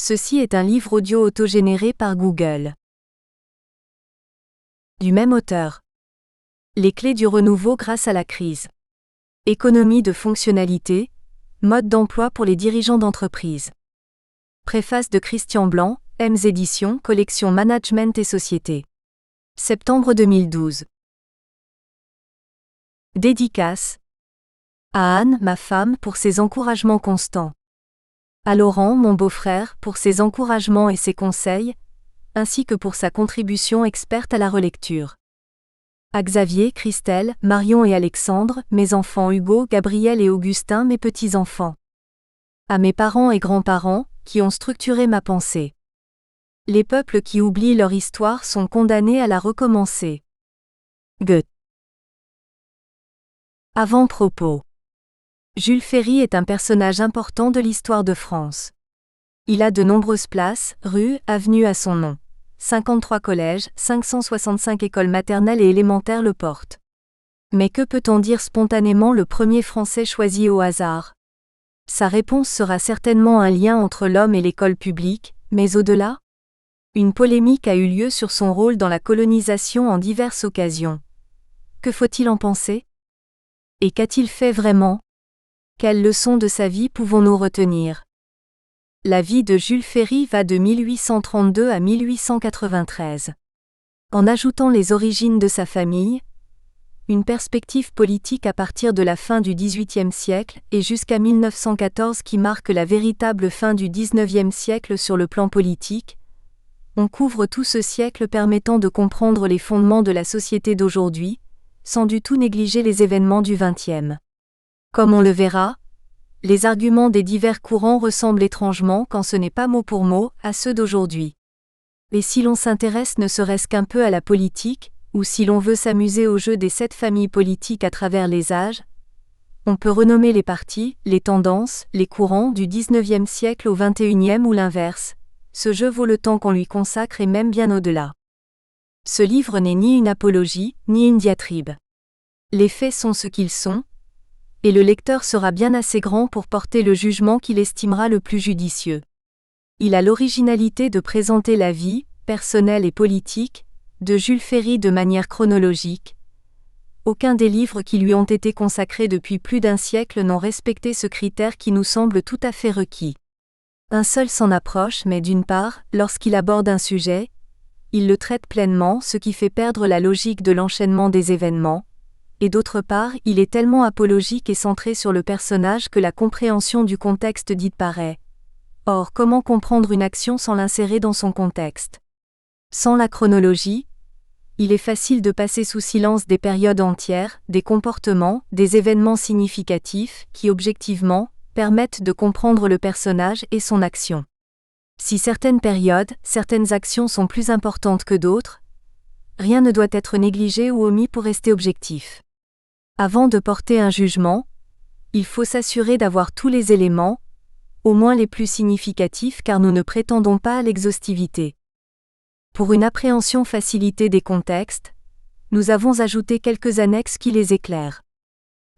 Ceci est un livre audio autogénéré par Google. Du même auteur. Les clés du renouveau grâce à la crise. Économie de fonctionnalité, mode d'emploi pour les dirigeants d'entreprise. Préface de Christian Blanc, Ems Éditions, collection Management et Société. Septembre 2012. Dédicace. À Anne, ma femme, pour ses encouragements constants. À Laurent, mon beau-frère, pour ses encouragements et ses conseils, ainsi que pour sa contribution experte à la relecture. À Xavier, Christelle, Marion et Alexandre, mes enfants Hugo, Gabriel et Augustin, mes petits-enfants. À mes parents et grands-parents, qui ont structuré ma pensée. Les peuples qui oublient leur histoire sont condamnés à la recommencer. Goethe. Avant-propos. Jules Ferry est un personnage important de l'histoire de France. Il a de nombreuses places, rues, avenues à son nom. 53 collèges, 565 écoles maternelles et élémentaires le portent. Mais que peut-on dire spontanément le premier Français choisi au hasard? Sa réponse sera certainement un lien entre l'homme et l'école publique, mais au-delà? Une polémique a eu lieu sur son rôle dans la colonisation en diverses occasions. Que faut-il en penser? Et qu'a-t-il fait vraiment? Quelles leçons de sa vie pouvons-nous retenir? La vie de Jules Ferry va de 1832 à 1893. En ajoutant les origines de sa famille, une perspective politique à partir de la fin du XVIIIe siècle et jusqu'à 1914 qui marque la véritable fin du XIXe siècle sur le plan politique, on couvre tout ce siècle permettant de comprendre les fondements de la société d'aujourd'hui, sans du tout négliger les événements du XXe. Comme on le verra, les arguments des divers courants ressemblent étrangement, quand ce n'est pas mot pour mot, à ceux d'aujourd'hui. Et si l'on s'intéresse ne serait-ce qu'un peu à la politique, ou si l'on veut s'amuser au jeu des 7 familles politiques à travers les âges, on peut renommer les partis, les tendances, les courants du XIXe siècle au XXIe ou l'inverse. Ce jeu vaut le temps qu'on lui consacre et même bien au-delà. Ce livre n'est ni une apologie, ni une diatribe. Les faits sont ce qu'ils sont, et le lecteur sera bien assez grand pour porter le jugement qu'il estimera le plus judicieux. Il a l'originalité de présenter la vie, personnelle et politique, de Jules Ferry de manière chronologique. Aucun des livres qui lui ont été consacrés depuis plus d'un siècle n'ont respecté ce critère qui nous semble tout à fait requis. Un seul s'en approche, mais d'une part, lorsqu'il aborde un sujet, il le traite pleinement, ce qui fait perdre la logique de l'enchaînement des événements, et d'autre part, il est tellement apologique et centré sur le personnage que la compréhension du contexte disparaît. Or, comment comprendre une action sans l'insérer dans son contexte? Sans la chronologie, il est facile de passer sous silence des périodes entières, des comportements, des événements significatifs, qui objectivement, permettent de comprendre le personnage et son action. Si certaines périodes, certaines actions sont plus importantes que d'autres, rien ne doit être négligé ou omis pour rester objectif. Avant de porter un jugement, il faut s'assurer d'avoir tous les éléments, au moins les plus significatifs car nous ne prétendons pas à l'exhaustivité. Pour une appréhension facilitée des contextes, nous avons ajouté quelques annexes qui les éclairent.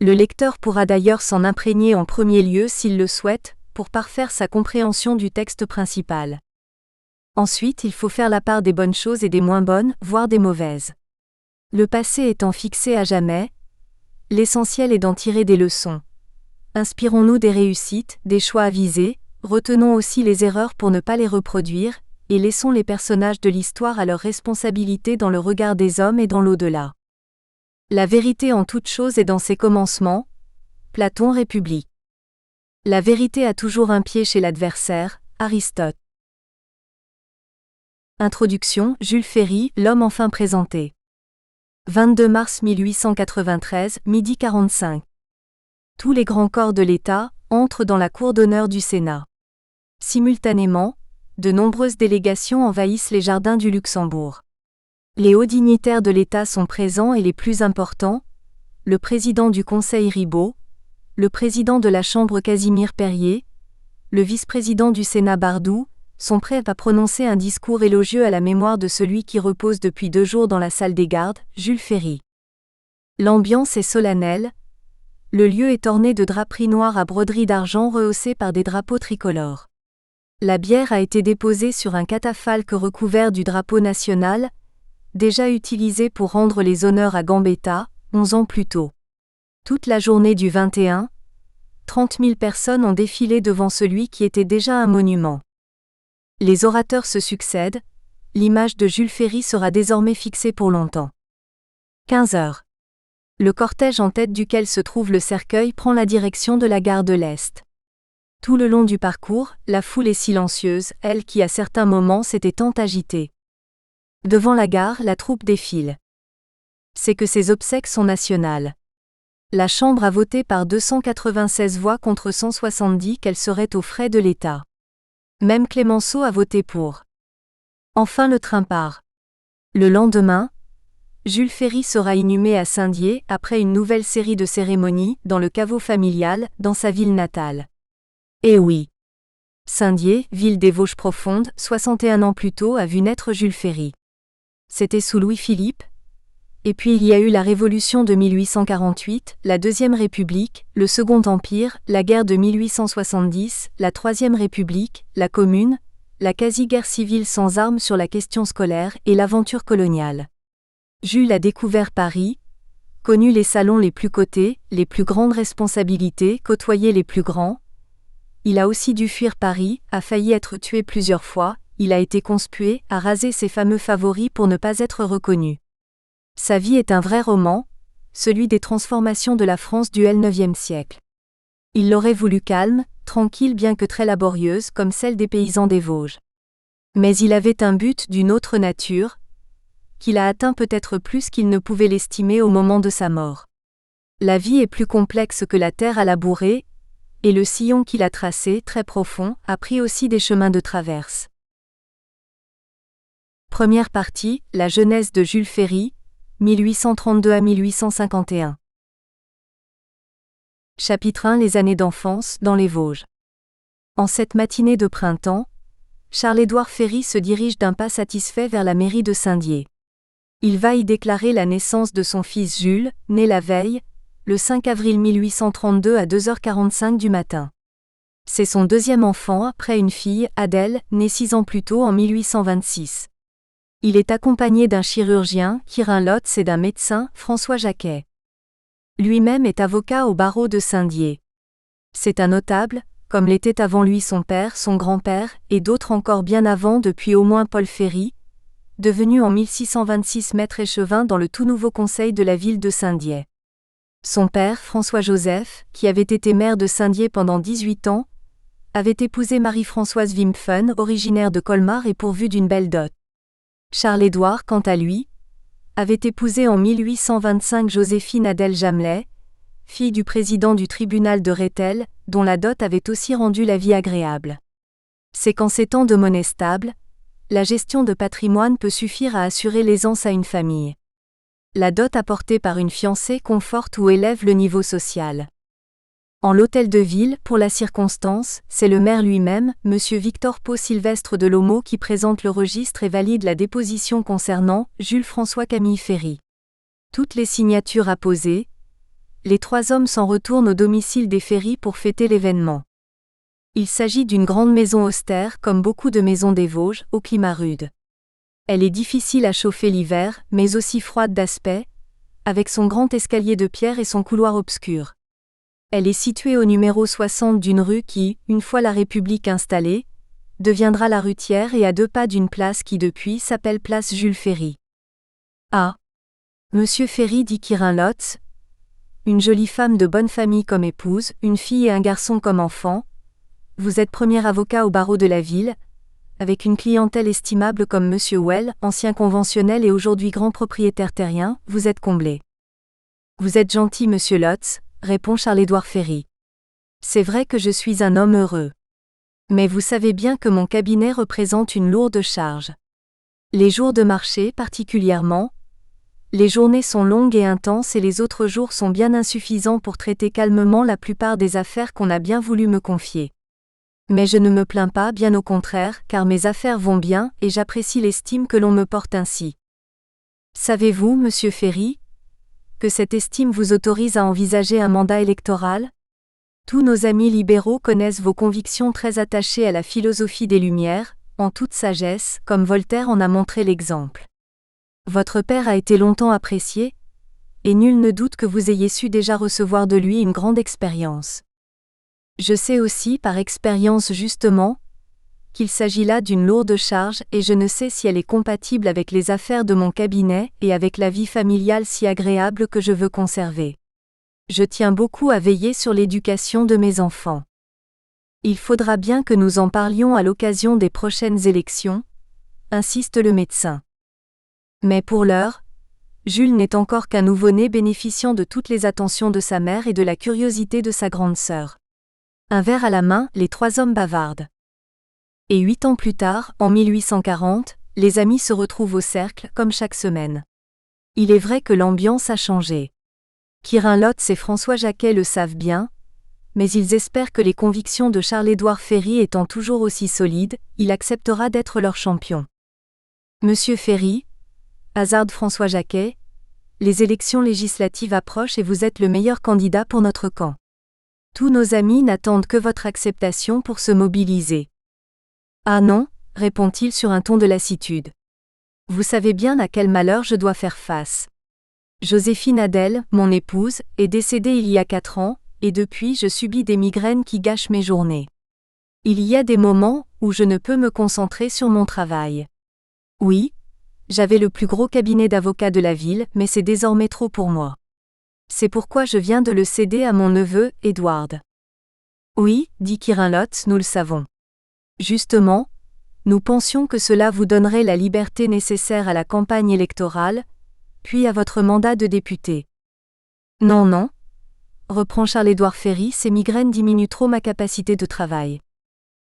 Le lecteur pourra d'ailleurs s'en imprégner en premier lieu s'il le souhaite, pour parfaire sa compréhension du texte principal. Ensuite, il faut faire la part des bonnes choses et des moins bonnes, voire des mauvaises. Le passé étant fixé à jamais, l'essentiel est d'en tirer des leçons. Inspirons-nous des réussites, des choix avisés, retenons aussi les erreurs pour ne pas les reproduire, et laissons les personnages de l'histoire à leur responsabilité dans le regard des hommes et dans l'au-delà. La vérité en toute chose est dans ses commencements. Platon, République. La vérité a toujours un pied chez l'adversaire. Aristote. Introduction, Jules Ferry, l'homme enfin présenté. 22 mars 1893, midi 45. Tous les grands corps de l'État entrent dans la cour d'honneur du Sénat. Simultanément, de nombreuses délégations envahissent les jardins du Luxembourg. Les hauts dignitaires de l'État sont présents et les plus importants, le président du Conseil Ribot, le président de la Chambre Casimir Perier, le vice-président du Sénat Bardoux, sont prêts à prononcer un discours élogieux à la mémoire de celui qui repose depuis 2 jours dans la salle des gardes, Jules Ferry. L'ambiance est solennelle, le lieu est orné de draperies noires à broderies d'argent rehaussées par des drapeaux tricolores. La bière a été déposée sur un catafalque recouvert du drapeau national, déjà utilisé pour rendre les honneurs à Gambetta, 11 ans plus tôt. Toute la journée du 21, 30 000 personnes ont défilé devant celui qui était déjà un monument. Les orateurs se succèdent, l'image de Jules Ferry sera désormais fixée pour longtemps. 15 heures. Le cortège en tête duquel se trouve le cercueil prend la direction de la gare de l'Est. Tout le long du parcours, la foule est silencieuse, elle qui à certains moments s'était tant agitée. Devant la gare, la troupe défile. C'est que ces obsèques sont nationales. La Chambre a voté par 296 voix contre 170 qu'elles seraient aux frais de l'État. Même Clémenceau a voté pour. Enfin le train part. Le lendemain, Jules Ferry sera inhumé à Saint-Dié après une nouvelle série de cérémonies dans le caveau familial, dans sa ville natale. Eh oui. Saint-Dié, ville des Vosges profondes, 61 ans plus tôt a vu naître Jules Ferry. C'était sous Louis-Philippe. Et puis il y a eu la Révolution de 1848, la Deuxième République, le Second Empire, la guerre de 1870, la Troisième République, la Commune, la quasi-guerre civile sans armes sur la question scolaire et l'aventure coloniale. Jules a découvert Paris, connu les salons les plus cotés, les plus grandes responsabilités, côtoyé les plus grands. Il a aussi dû fuir Paris, a failli être tué plusieurs fois, il a été conspué, a rasé ses fameux favoris pour ne pas être reconnu. Sa vie est un vrai roman, celui des transformations de la France du IXe siècle. Il l'aurait voulu calme, tranquille bien que très laborieuse comme celle des paysans des Vosges. Mais il avait un but d'une autre nature, qu'il a atteint peut-être plus qu'il ne pouvait l'estimer au moment de sa mort. La vie est plus complexe que la terre à labourer, et le sillon qu'il a tracé, très profond, a pris aussi des chemins de traverse. Première partie, la jeunesse de Jules Ferry, 1832 à 1851. Chapitre 1 Les années d'enfance, dans les Vosges. En cette matinée de printemps, Charles-Édouard Ferry se dirige d'un pas satisfait vers la mairie de Saint-Dié. Il va y déclarer la naissance de son fils Jules, né la veille, le 5 avril 1832 à 2h45 du matin. C'est son deuxième enfant après une fille, Adèle, née 6 ans plus tôt en 1826. Il est accompagné d'un chirurgien, Quirin Lotz, et d'un médecin, François Jacquet. Lui-même est avocat au barreau de Saint-Dié. C'est un notable, comme l'était avant lui son père, son grand-père, et d'autres encore bien avant depuis au moins Paul Ferry, devenu en 1626 maître échevin dans le tout nouveau conseil de la ville de Saint-Dié. Son père, François-Joseph, qui avait été maire de Saint-Dié pendant 18 ans, avait épousé Marie-Françoise Wimpfen, originaire de Colmar et pourvue d'une belle dot. Charles-Édouard, quant à lui, avait épousé en 1825 Joséphine Adèle Jamelet, fille du président du tribunal de Rethel, dont la dot avait aussi rendu la vie agréable. C'est qu'en ces temps de monnaie stable, la gestion de patrimoine peut suffire à assurer l'aisance à une famille. La dot apportée par une fiancée conforte ou élève le niveau social. En l'hôtel de ville, pour la circonstance, c'est le maire lui-même, M. Victor Pau Sylvestre de Lomeau qui présente le registre et valide la déposition concernant Jules François Camille Ferry. Toutes les signatures apposées, les 3 hommes s'en retournent au domicile des Ferry pour fêter l'événement. Il s'agit d'une grande maison austère comme beaucoup de maisons des Vosges, au climat rude. Elle est difficile à chauffer l'hiver, mais aussi froide d'aspect, avec son grand escalier de pierre et son couloir obscur. Elle est située au numéro 60 d'une rue qui, une fois la République installée, deviendra la Rutière et à 2 pas d'une place qui depuis s'appelle place Jules Ferry. Ah. Monsieur Ferry dit Quirin Lotz, une jolie femme de bonne famille comme épouse, une fille et un garçon comme enfant. Vous êtes premier avocat au barreau de la ville, avec une clientèle estimable comme Monsieur Well, ancien conventionnel et aujourd'hui grand propriétaire terrien, vous êtes comblé. Vous êtes gentil Monsieur Lotz, répond Charles-Édouard Ferry. C'est vrai que je suis un homme heureux. Mais vous savez bien que mon cabinet représente une lourde charge. Les jours de marché particulièrement, les journées sont longues et intenses et les autres jours sont bien insuffisants pour traiter calmement la plupart des affaires qu'on a bien voulu me confier. Mais je ne me plains pas, bien au contraire, car mes affaires vont bien et j'apprécie l'estime que l'on me porte ainsi. Savez-vous, Monsieur Ferry, que cette estime vous autorise à envisager un mandat électoral ? Tous nos amis libéraux connaissent vos convictions très attachées à la philosophie des Lumières, en toute sagesse, comme Voltaire en a montré l'exemple. Votre père a été longtemps apprécié, et nul ne doute que vous ayez su déjà recevoir de lui une grande expérience. Je sais aussi par expérience justement, qu'il s'agit là d'une lourde charge et je ne sais si elle est compatible avec les affaires de mon cabinet et avec la vie familiale si agréable que je veux conserver. Je tiens beaucoup à veiller sur l'éducation de mes enfants. Il faudra bien que nous en parlions à l'occasion des prochaines élections, insiste le médecin. Mais pour l'heure, Jules n'est encore qu'un nouveau-né bénéficiant de toutes les attentions de sa mère et de la curiosité de sa grande sœur. Un verre à la main, les trois hommes bavardent. Et 8 ans plus tard, en 1840, les amis se retrouvent au cercle, comme chaque semaine. Il est vrai que l'ambiance a changé. Quirin Lotz et François Jacquet le savent bien, mais ils espèrent que les convictions de Charles-Édouard Ferry étant toujours aussi solides, il acceptera d'être leur champion. Monsieur Ferry, hasarde François Jacquet, les élections législatives approchent et vous êtes le meilleur candidat pour notre camp. Tous nos amis n'attendent que votre acceptation pour se mobiliser. Ah non, répond-il sur un ton de lassitude. Vous savez bien à quel malheur je dois faire face. Joséphine Adèle, mon épouse, est décédée il y a 4 ans, et depuis je subis des migraines qui gâchent mes journées. Il y a des moments où je ne peux me concentrer sur mon travail. Oui, j'avais le plus gros cabinet d'avocats de la ville, mais c'est désormais trop pour moi. C'est pourquoi je viens de le céder à mon neveu, Edward. Oui, dit Quirin Lotz, nous le savons. Justement, nous pensions que cela vous donnerait la liberté nécessaire à la campagne électorale, puis à votre mandat de député. Non, non, reprend Charles-Édouard Ferry, ces migraines diminuent trop ma capacité de travail.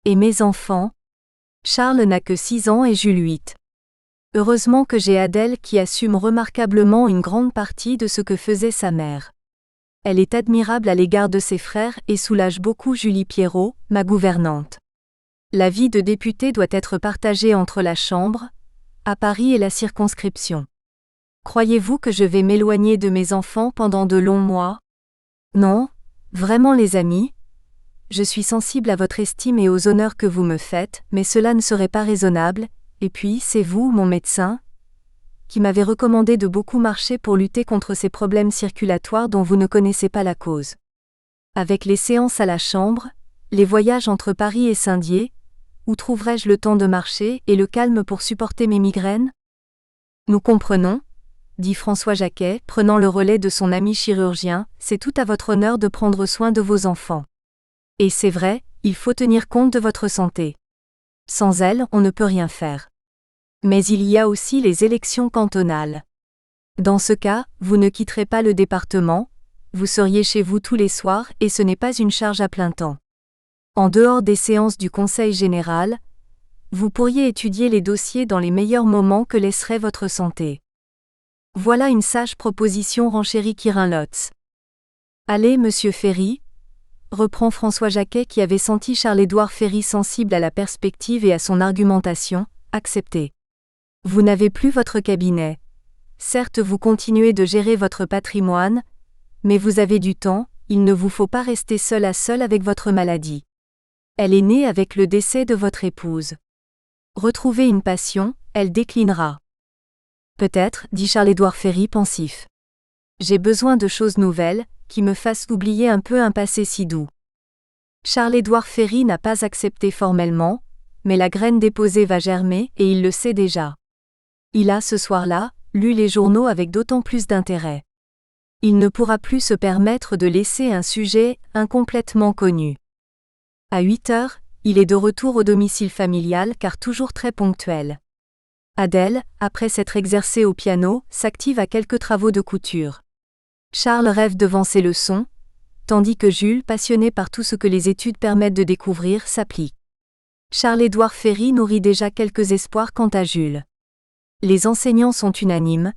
Et mes enfants? Charles n'a que 6 ans et Jules 8. Heureusement que j'ai Adèle qui assume remarquablement une grande partie de ce que faisait sa mère. Elle est admirable à l'égard de ses frères et soulage beaucoup Julie Pierrot, ma gouvernante. La vie de député doit être partagée entre la Chambre, à Paris et la circonscription. Croyez-vous que je vais m'éloigner de mes enfants pendant de longs mois? Non, vraiment les amis. Je suis sensible à votre estime et aux honneurs que vous me faites, mais cela ne serait pas raisonnable, et puis c'est vous, mon médecin, qui m'avez recommandé de beaucoup marcher pour lutter contre ces problèmes circulatoires dont vous ne connaissez pas la cause. Avec les séances à la Chambre, les voyages entre Paris et Saint-Dié, où trouverais-je le temps de marcher et le calme pour supporter mes migraines? Nous comprenons, dit François Jacquet, prenant le relais de son ami chirurgien, c'est tout à votre honneur de prendre soin de vos enfants. Et c'est vrai, il faut tenir compte de votre santé. Sans elle, on ne peut rien faire. Mais il y a aussi les élections cantonales. Dans ce cas, vous ne quitterez pas le département, vous seriez chez vous tous les soirs et ce n'est pas une charge à plein temps. En dehors des séances du Conseil général, vous pourriez étudier les dossiers dans les meilleurs moments que laisserait votre santé. Voilà une sage proposition, renchérit Quirin Lotz. Allez, monsieur Ferry, reprend François Jacquet qui avait senti Charles-Édouard Ferry sensible à la perspective et à son argumentation, acceptez. Vous n'avez plus votre cabinet. Certes, vous continuez de gérer votre patrimoine, mais vous avez du temps, il ne vous faut pas rester seul à seul avec votre maladie. Elle est née avec le décès de votre épouse. Retrouvez une passion, elle déclinera. Peut-être, dit Charles-Édouard Ferry pensif. J'ai besoin de choses nouvelles, qui me fassent oublier un peu un passé si doux. Charles-Édouard Ferry n'a pas accepté formellement, mais la graine déposée va germer et il le sait déjà. Il a, ce soir-là, lu les journaux avec d'autant plus d'intérêt. Il ne pourra plus se permettre de laisser un sujet incomplètement connu. À 8 heures, il est de retour au domicile familial car toujours très ponctuel. Adèle, après s'être exercée au piano, s'active à quelques travaux de couture. Charles rêve devant ses leçons, tandis que Jules, passionné par tout ce que les études permettent de découvrir, s'applique. Charles-Édouard Ferry nourrit déjà quelques espoirs quant à Jules. Les enseignants sont unanimes.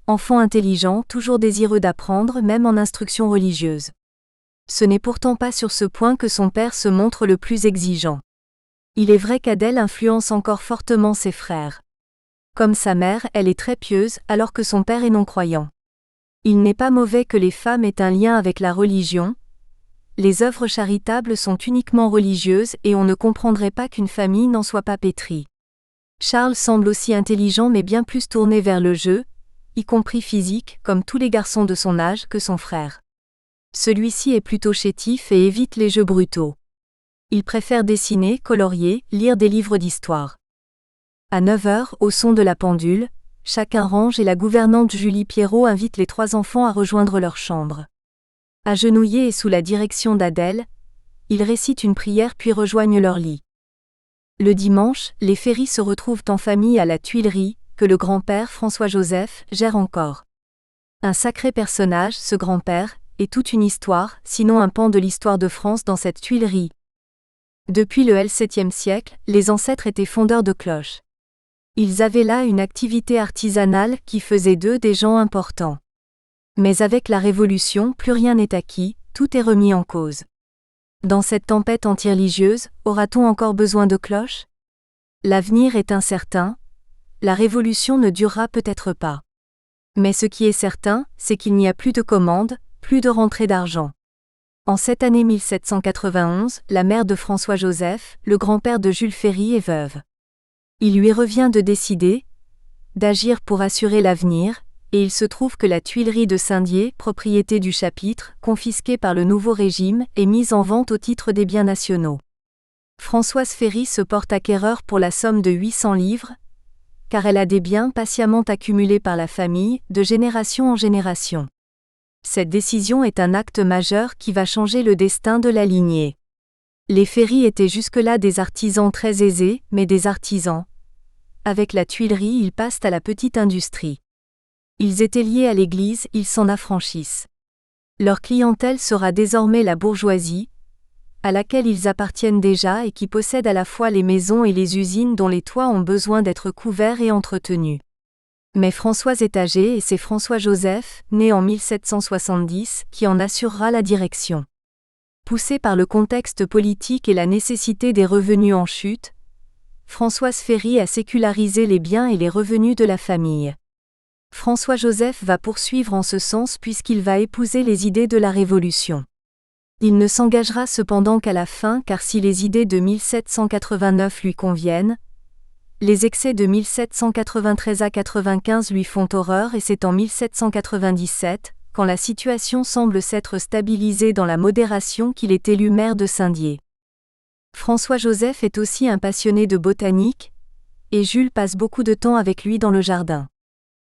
Enfant intelligent, toujours désireux d'apprendre même en instruction religieuse. Ce n'est pourtant pas sur ce point que son père se montre le plus exigeant. Il est vrai qu'Adèle influence encore fortement ses frères. Comme sa mère, elle est très pieuse alors que son père est non-croyant. Il n'est pas mauvais que les femmes aient un lien avec la religion, Les œuvres charitables sont uniquement religieuses et on ne comprendrait pas qu'une famille n'en soit pas pétrie. Charles semble aussi intelligent mais bien plus tourné vers le jeu, y compris physique, comme tous les garçons de son âge, que son frère. Celui-ci est plutôt chétif et évite les jeux brutaux. Il préfère dessiner, colorier, lire des livres d'histoire. À 9h, au son de la pendule, chacun range et la gouvernante Julie Pierrot invite les 3 enfants à rejoindre leur chambre. Agenouillés et sous la direction d'Adèle, ils récitent une prière puis rejoignent leur lit. Le dimanche, les Ferry se retrouvent en famille à la Tuilerie, que le grand-père François-Joseph gère encore. Un sacré personnage, ce grand-père, et toute une histoire, sinon un pan de l'histoire de France dans cette Tuilerie. Depuis le XVIIe siècle, les ancêtres étaient fondeurs de cloches. Ils avaient là une activité artisanale qui faisait d'eux des gens importants. Mais avec la Révolution, plus rien n'est acquis, tout est remis en cause. Dans cette tempête anti-religieuse, aura-t-on encore besoin de cloches ? L'avenir est incertain, la Révolution ne durera peut-être pas. Mais ce qui est certain, c'est qu'il n'y a plus de commandes, plus de rentrée d'argent. En cette année 1791, la mère de François-Joseph, le grand-père de Jules Ferry, est veuve. Il lui revient de décider, d'agir pour assurer l'avenir, et il se trouve que la Tuilerie de Saint-Dié, propriété du chapitre, confisquée par le nouveau régime, est mise en vente au titre des biens nationaux. Françoise Ferry se porte acquéreur pour la somme de 800 livres, car elle a des biens patiemment accumulés par la famille, de génération en génération. Cette décision est un acte majeur qui va changer le destin de la lignée. Les Ferry étaient jusque-là des artisans très aisés, mais des artisans. Avec la Tuilerie, ils passent à la petite industrie. Ils étaient liés à l'Église, ils s'en affranchissent. Leur clientèle sera désormais la bourgeoisie, à laquelle ils appartiennent déjà et qui possède à la fois les maisons et les usines dont les toits ont besoin d'être couverts et entretenus. Mais Françoise est âgée et c'est François-Joseph, né en 1770, qui en assurera la direction. Poussé par le contexte politique et la nécessité des revenus en chute, Françoise Ferry a sécularisé les biens et les revenus de la famille. François-Joseph va poursuivre en ce sens puisqu'il va épouser les idées de la Révolution. Il ne s'engagera cependant qu'à la fin car si les idées de 1789 lui conviennent, les excès de 1793 à 95 lui font horreur et c'est en 1797, quand la situation semble s'être stabilisée dans la modération qu'il est élu maire de Saint-Dié. François-Joseph est aussi un passionné de botanique, et Jules passe beaucoup de temps avec lui dans le jardin.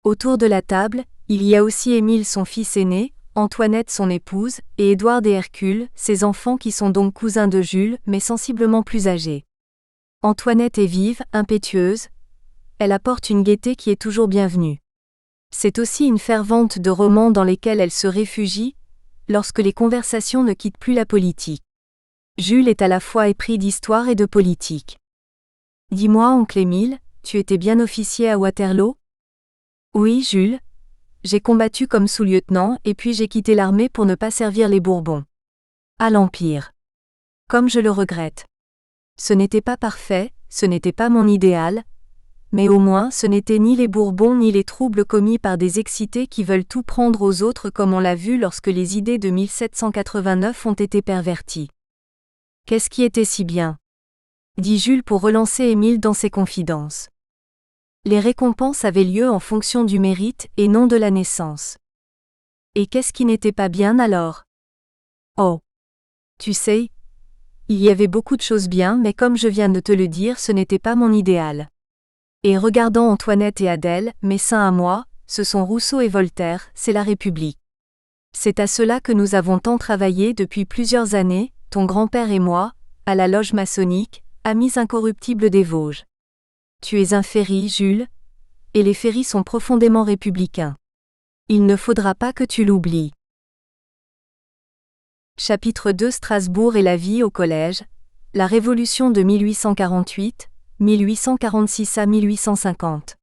Autour de la table, il y a aussi Émile son fils aîné, Antoinette son épouse, et Édouard et Hercule, ses enfants qui sont donc cousins de Jules, mais sensiblement plus âgés. Antoinette est vive, impétueuse, elle apporte une gaieté qui est toujours bienvenue. C'est aussi une fervente de romans dans lesquels elle se réfugie, lorsque les conversations ne quittent plus la politique. Jules est à la fois épris d'histoire et de politique. « Dis-moi, oncle Émile, tu étais bien officier à Waterloo ? » « Oui, Jules. J'ai combattu comme sous-lieutenant et puis j'ai quitté l'armée pour ne pas servir les Bourbons. À l'Empire. Comme je le regrette. Ce n'était pas parfait, ce n'était pas mon idéal, mais au moins ce n'était ni les Bourbons ni les troubles commis par des excités qui veulent tout prendre aux autres comme on l'a vu lorsque les idées de 1789 ont été perverties. Qu'est-ce qui était si bien ? Dit Jules pour relancer Émile dans ses confidences. Les récompenses avaient lieu en fonction du mérite et non de la naissance. Et qu'est-ce qui n'était pas bien alors ? Oh ! Tu sais, il y avait beaucoup de choses bien mais comme je viens de te le dire ce n'était pas mon idéal. Et regardant Antoinette et Adèle, mes saints à moi, ce sont Rousseau et Voltaire, c'est la République. C'est à cela que nous avons tant travaillé depuis plusieurs années, ton grand-père et moi, à la loge maçonnique, amis incorruptibles des Vosges. Tu es un Ferry, Jules, et les Ferry sont profondément républicains. Il ne faudra pas que tu l'oublies. Chapitre 2 Strasbourg et la vie au collège, la Révolution de 1848, 1846 à 1850.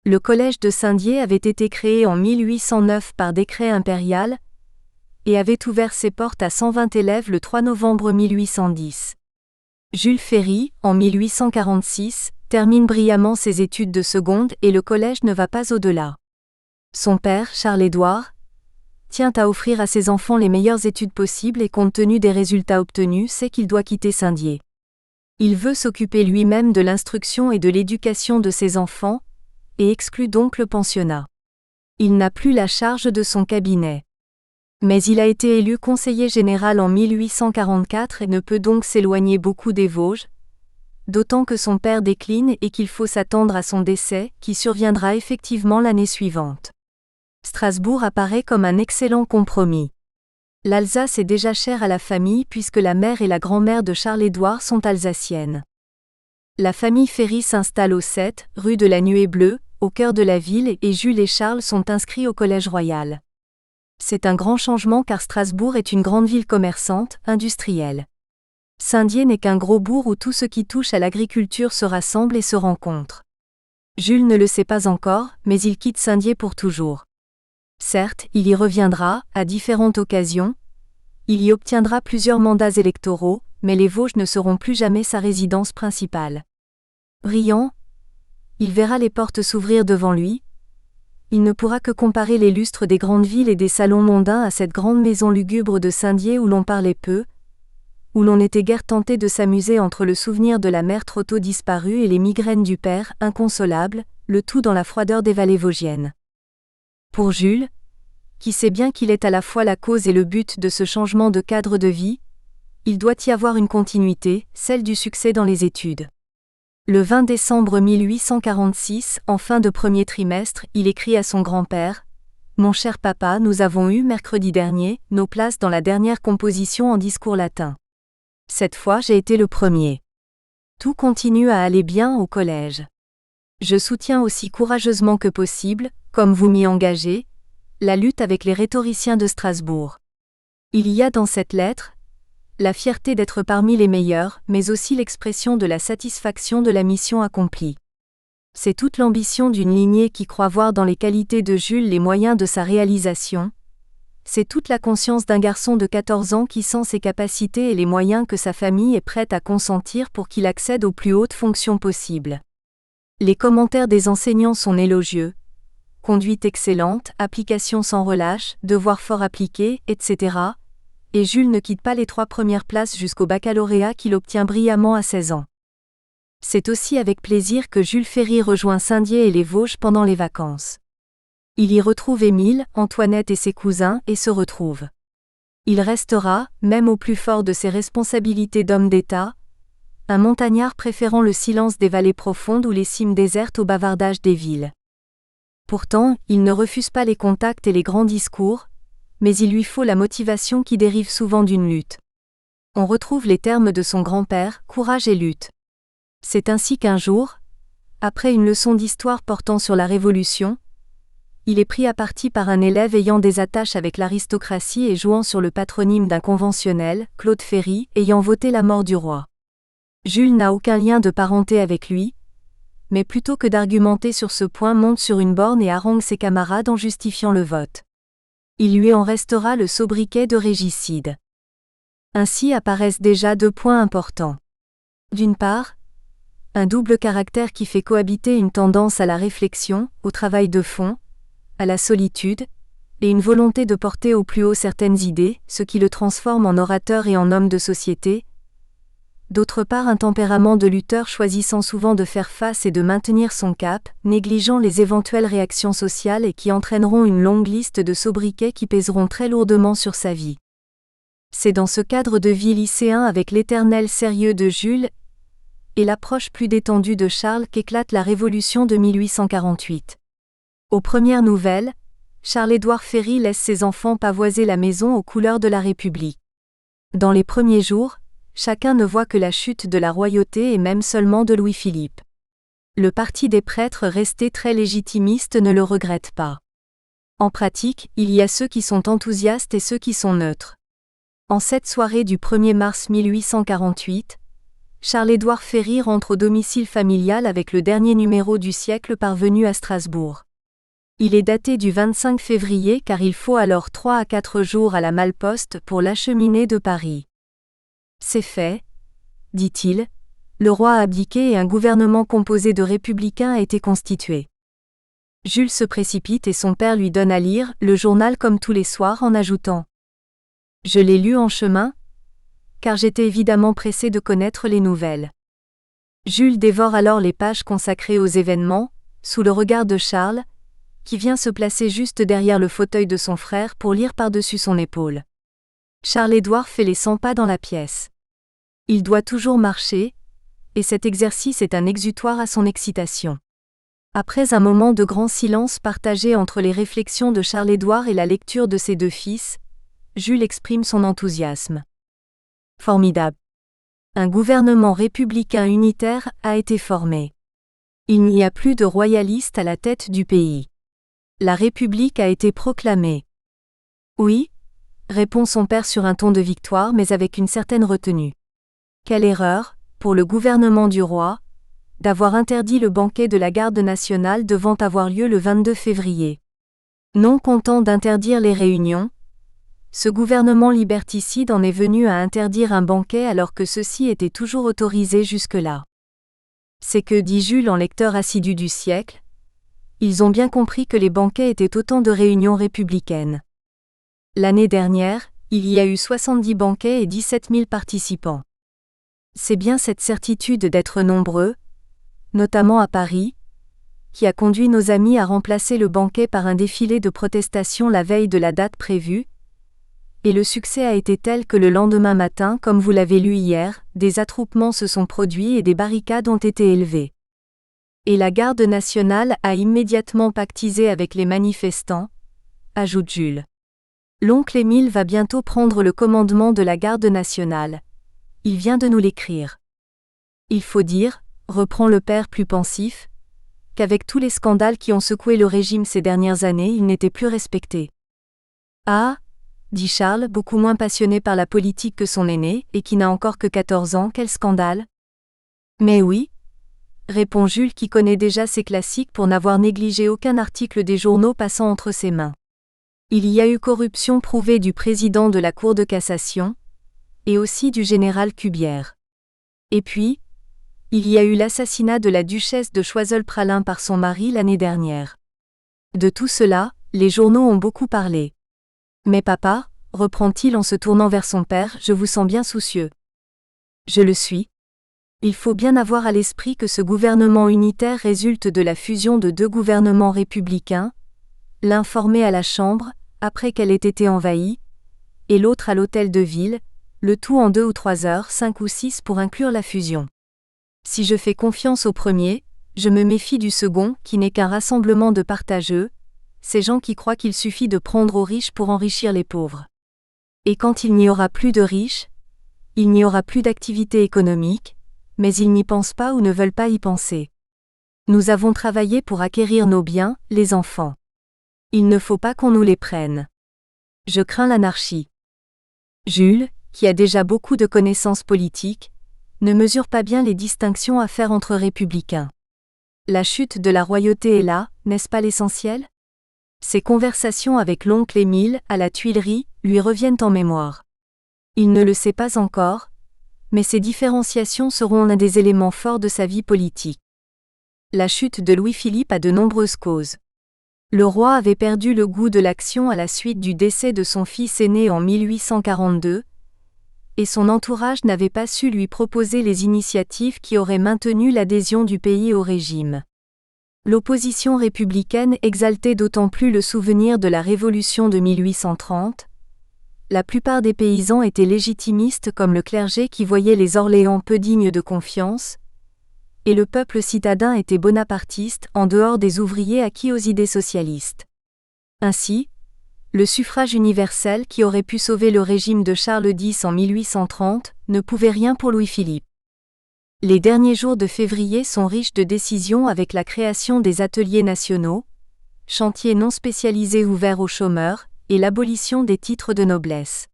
Le collège de Saint-Dié avait été créé en 1809 par décret impérial et avait ouvert ses portes à 120 élèves le 3 novembre 1810. Jules Ferry, en 1846, termine brillamment ses études de seconde et le collège ne va pas au-delà. Son père, Charles-Édouard, tient à offrir à ses enfants les meilleures études possibles et compte tenu des résultats obtenus sait qu'il doit quitter Saint-Dié. Il veut s'occuper lui-même de l'instruction et de l'éducation de ses enfants, et exclut donc le pensionnat. Il n'a plus la charge de son cabinet. Mais il a été élu conseiller général en 1844 et ne peut donc s'éloigner beaucoup des Vosges, d'autant que son père décline et qu'il faut s'attendre à son décès, qui surviendra effectivement l'année suivante. Strasbourg apparaît comme un excellent compromis. L'Alsace est déjà chère à la famille puisque la mère et la grand-mère de Charles-Édouard sont alsaciennes. La famille Ferry s'installe au 7, rue de la Nuée Bleue, au cœur de la ville et Jules et Charles sont inscrits au Collège Royal. C'est un grand changement car Strasbourg est une grande ville commerçante, industrielle. Saint-Dié n'est qu'un gros bourg où tout ce qui touche à l'agriculture se rassemble et se rencontre. Jules ne le sait pas encore, mais il quitte Saint-Dié pour toujours. Certes, il y reviendra, à différentes occasions. Il y obtiendra plusieurs mandats électoraux, mais les Vosges ne seront plus jamais sa résidence principale. Brillant, il verra les portes s'ouvrir devant lui. Il ne pourra que comparer les lustres des grandes villes et des salons mondains à cette grande maison lugubre de Saint-Dié où l'on parlait peu, où l'on était guère tenté de s'amuser entre le souvenir de la mère trop tôt disparue et les migraines du père, inconsolable, le tout dans la froideur des vallées vosgiennes. Pour Jules, qui sait bien qu'il est à la fois la cause et le but de ce changement de cadre de vie, il doit y avoir une continuité, celle du succès dans les études. Le 20 décembre 1846, en fin de premier trimestre, il écrit à son grand-père « Mon cher papa, nous avons eu, mercredi dernier, nos places dans la dernière composition en discours latin. Cette fois j'ai été le premier. Tout continue à aller bien au collège. Je soutiens aussi courageusement que possible, comme vous m'y engagez, la lutte avec les rhétoriciens de Strasbourg. Il y a dans cette lettre la fierté d'être parmi les meilleurs, mais aussi l'expression de la satisfaction de la mission accomplie. C'est toute l'ambition d'une lignée qui croit voir dans les qualités de Jules les moyens de sa réalisation. C'est toute la conscience d'un garçon de 14 ans qui sent ses capacités et les moyens que sa famille est prête à consentir pour qu'il accède aux plus hautes fonctions possibles. Les commentaires des enseignants sont élogieux. Conduite excellente, application sans relâche, devoir fort appliqué, etc. Et Jules ne quitte pas les 3 premières places jusqu'au baccalauréat qu'il obtient brillamment à 16 ans. C'est aussi avec plaisir que Jules Ferry rejoint Saint-Dié et les Vosges pendant les vacances. Il y retrouve Émile, Antoinette et ses cousins et se retrouve. Il restera, même au plus fort de ses responsabilités d'homme d'État, un montagnard préférant le silence des vallées profondes ou les cimes désertes au bavardage des villes. Pourtant, il ne refuse pas les contacts et les grands discours, mais il lui faut la motivation qui dérive souvent d'une lutte. On retrouve les termes de son grand-père, courage et lutte. C'est ainsi qu'un jour, après une leçon d'histoire portant sur la Révolution, il est pris à partie par un élève ayant des attaches avec l'aristocratie et jouant sur le patronyme d'un conventionnel, Claude Ferry, ayant voté la mort du roi. Jules n'a aucun lien de parenté avec lui, mais plutôt que d'argumenter sur ce point monte sur une borne et harangue ses camarades en justifiant le vote. Il lui en restera le sobriquet de régicide. Ainsi apparaissent déjà 2 points importants. D'une part, un double caractère qui fait cohabiter une tendance à la réflexion, au travail de fond, à la solitude, et une volonté de porter au plus haut certaines idées, ce qui le transforme en orateur et en homme de société. D'autre part, un tempérament de lutteur choisissant souvent de faire face et de maintenir son cap, négligeant les éventuelles réactions sociales et qui entraîneront une longue liste de sobriquets qui pèseront très lourdement sur sa vie. C'est dans ce cadre de vie lycéen avec l'éternel sérieux de Jules et l'approche plus détendue de Charles qu'éclate la Révolution de 1848. Aux premières nouvelles, Charles-Édouard Ferry laisse ses enfants pavoiser la maison aux couleurs de la République. Dans les premiers jours, chacun ne voit que la chute de la royauté et même seulement de Louis-Philippe. Le parti des prêtres restés très légitimistes ne le regrette pas. En pratique, il y a ceux qui sont enthousiastes et ceux qui sont neutres. En cette soirée du 1er mars 1848, Charles-Édouard Ferry rentre au domicile familial avec le dernier numéro du siècle parvenu à Strasbourg. Il est daté du 25 février car il faut alors 3 à 4 jours à la malle-poste pour l'acheminer de Paris. C'est fait, dit-il, le roi a abdiqué et un gouvernement composé de républicains a été constitué. Jules se précipite et son père lui donne à lire le journal comme tous les soirs en ajoutant « Je l'ai lu en chemin, car j'étais évidemment pressé de connaître les nouvelles. » Jules dévore alors les pages consacrées aux événements, sous le regard de Charles, qui vient se placer juste derrière le fauteuil de son frère pour lire par-dessus son épaule. Charles-Édouard fait les 100 pas dans la pièce. Il doit toujours marcher, et cet exercice est un exutoire à son excitation. Après un moment de grand silence partagé entre les réflexions de Charles-Édouard et la lecture de ses 2 fils, Jules exprime son enthousiasme. Formidable. Un gouvernement républicain unitaire a été formé. Il n'y a plus de royalistes à la tête du pays. La République a été proclamée. Oui, répond son père sur un ton de victoire mais avec une certaine retenue. Quelle erreur, pour le gouvernement du roi, d'avoir interdit le banquet de la Garde nationale devant avoir lieu le 22 février. Non content d'interdire les réunions, ce gouvernement liberticide en est venu à interdire un banquet alors que ceux-ci étaient toujours autorisés jusque-là. C'est que, dit Jules en lecteur assidu du siècle, ils ont bien compris que les banquets étaient autant de réunions républicaines. L'année dernière, il y a eu 70 banquets et 17 000 participants. C'est bien cette certitude d'être nombreux, notamment à Paris, qui a conduit nos amis à remplacer le banquet par un défilé de protestations la veille de la date prévue, et le succès a été tel que le lendemain matin, comme vous l'avez lu hier, des attroupements se sont produits et des barricades ont été élevées. Et la Garde nationale a immédiatement pactisé avec les manifestants, ajoute Jules. L'oncle Émile va bientôt prendre le commandement de la Garde nationale. Il vient de nous l'écrire. Il faut dire, reprend le père plus pensif, qu'avec tous les scandales qui ont secoué le régime ces dernières années, il n'était plus respecté. Ah, dit Charles, beaucoup moins passionné par la politique que son aîné, et qui n'a encore que 14 ans, quel scandale? Mais oui, répond Jules qui connaît déjà ses classiques pour n'avoir négligé aucun article des journaux passant entre ses mains. Il y a eu corruption prouvée du président de la Cour de cassation, et aussi du général Cubière. Et puis, il y a eu l'assassinat de la duchesse de Choiseul-Praslin par son mari l'année dernière. De tout cela, les journaux ont beaucoup parlé. Mais papa, reprend-il en se tournant vers son père, je vous sens bien soucieux. Je le suis. Il faut bien avoir à l'esprit que ce gouvernement unitaire résulte de la fusion de 2 gouvernements républicains, l'un formé à la Chambre, après qu'elle ait été envahie, et l'autre à l'hôtel de ville, le tout en 2 ou 3 heures, 5 ou 6 pour inclure la fusion. Si je fais confiance au premier, je me méfie du second, qui n'est qu'un rassemblement de partageux, ces gens qui croient qu'il suffit de prendre aux riches pour enrichir les pauvres. Et quand il n'y aura plus de riches, il n'y aura plus d'activité économique, mais ils n'y pensent pas ou ne veulent pas y penser. Nous avons travaillé pour acquérir nos biens, les enfants. Il ne faut pas qu'on nous les prenne. Je crains l'anarchie. Jules, qui a déjà beaucoup de connaissances politiques, ne mesure pas bien les distinctions à faire entre républicains. La chute de la royauté est là, n'est-ce pas l'essentiel? Ses conversations avec l'oncle Émile, à la Tuilerie, lui reviennent en mémoire. Il ne le sait pas encore, mais ces différenciations seront l'un des éléments forts de sa vie politique. La chute de Louis-Philippe a de nombreuses causes. Le roi avait perdu le goût de l'action à la suite du décès de son fils aîné en 1842, et son entourage n'avait pas su lui proposer les initiatives qui auraient maintenu l'adhésion du pays au régime. L'opposition républicaine exaltait d'autant plus le souvenir de la Révolution de 1830. La plupart des paysans étaient légitimistes comme le clergé qui voyait les Orléans peu dignes de confiance, et le peuple citadin était bonapartiste en dehors des ouvriers acquis aux idées socialistes. Ainsi, le suffrage universel qui aurait pu sauver le régime de Charles X en 1830 ne pouvait rien pour Louis-Philippe. Les derniers jours de février sont riches de décisions avec la création des ateliers nationaux, chantiers non spécialisés ouverts aux chômeurs, et l'abolition des titres de noblesse.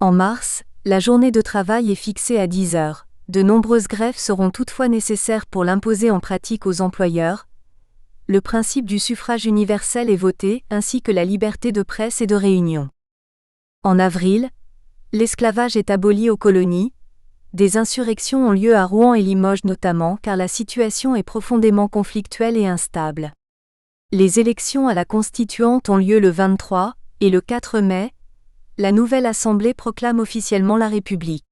En mars, la journée de travail est fixée à 10 heures. De nombreuses grèves seront toutefois nécessaires pour l'imposer en pratique aux employeurs. Le principe du suffrage universel est voté, ainsi que la liberté de presse et de réunion. En avril, l'esclavage est aboli aux colonies. Des insurrections ont lieu à Rouen et Limoges notamment car la situation est profondément conflictuelle et instable. Les élections à la Constituante ont lieu le 23, et le 4 mai, la nouvelle Assemblée proclame officiellement la République.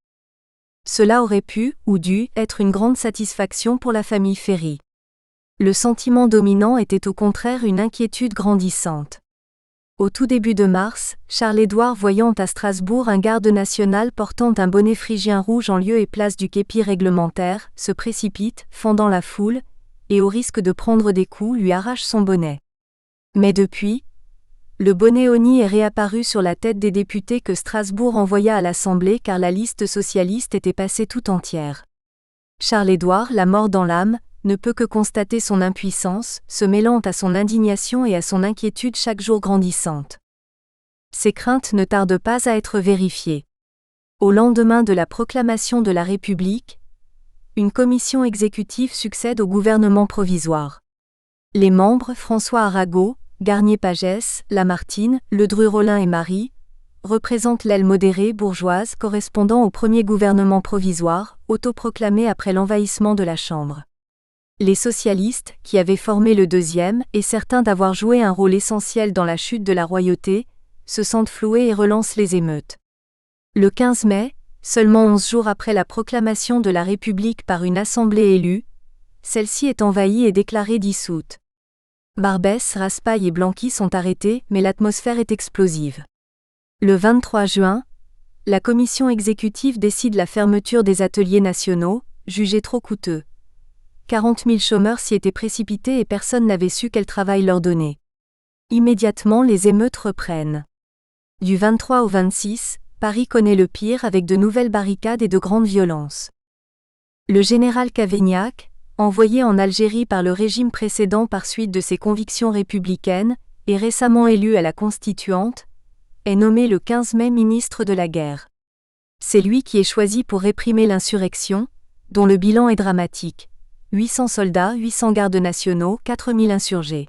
Cela aurait pu, ou dû, être une grande satisfaction pour la famille Ferry. Le sentiment dominant était au contraire une inquiétude grandissante. Au tout début de mars, Charles-Édouard voyant à Strasbourg un garde national portant un bonnet phrygien rouge en lieu et place du képi réglementaire, se précipite, fendant la foule, et au risque de prendre des coups lui arrache son bonnet. Mais depuis, le bonnet honni est réapparu sur la tête des députés que Strasbourg envoya à l'Assemblée car la liste socialiste était passée tout entière. Charles-Édouard, la mort dans l'âme, ne peut que constater son impuissance, se mêlant à son indignation et à son inquiétude chaque jour grandissante. Ses craintes ne tardent pas à être vérifiées. Au lendemain de la proclamation de la République, une commission exécutive succède au gouvernement provisoire. Les membres François Arago, Garnier-Pagès, Lamartine, Ledru-Rollin et Marie représentent l'aile modérée bourgeoise correspondant au premier gouvernement provisoire, autoproclamé après l'envahissement de la Chambre. Les socialistes, qui avaient formé le deuxième, et certains d'avoir joué un rôle essentiel dans la chute de la royauté, se sentent floués et relancent les émeutes. Le 15 mai, seulement 11 jours après la proclamation de la République par une assemblée élue, celle-ci est envahie et déclarée dissoute. Barbès, Raspail et Blanqui sont arrêtés, mais l'atmosphère est explosive. Le 23 juin, la commission exécutive décide la fermeture des ateliers nationaux, jugés trop coûteux. 40 000 chômeurs s'y étaient précipités et personne n'avait su quel travail leur donner. Immédiatement les émeutes reprennent. Du 23 au 26, Paris connaît le pire avec de nouvelles barricades et de grandes violences. Le général Cavaignac, envoyé en Algérie par le régime précédent par suite de ses convictions républicaines, et récemment élu à la Constituante, est nommé le 15 mai ministre de la guerre. C'est lui qui est choisi pour réprimer l'insurrection, dont le bilan est dramatique. 800 soldats, 800 gardes nationaux, 4 000 insurgés.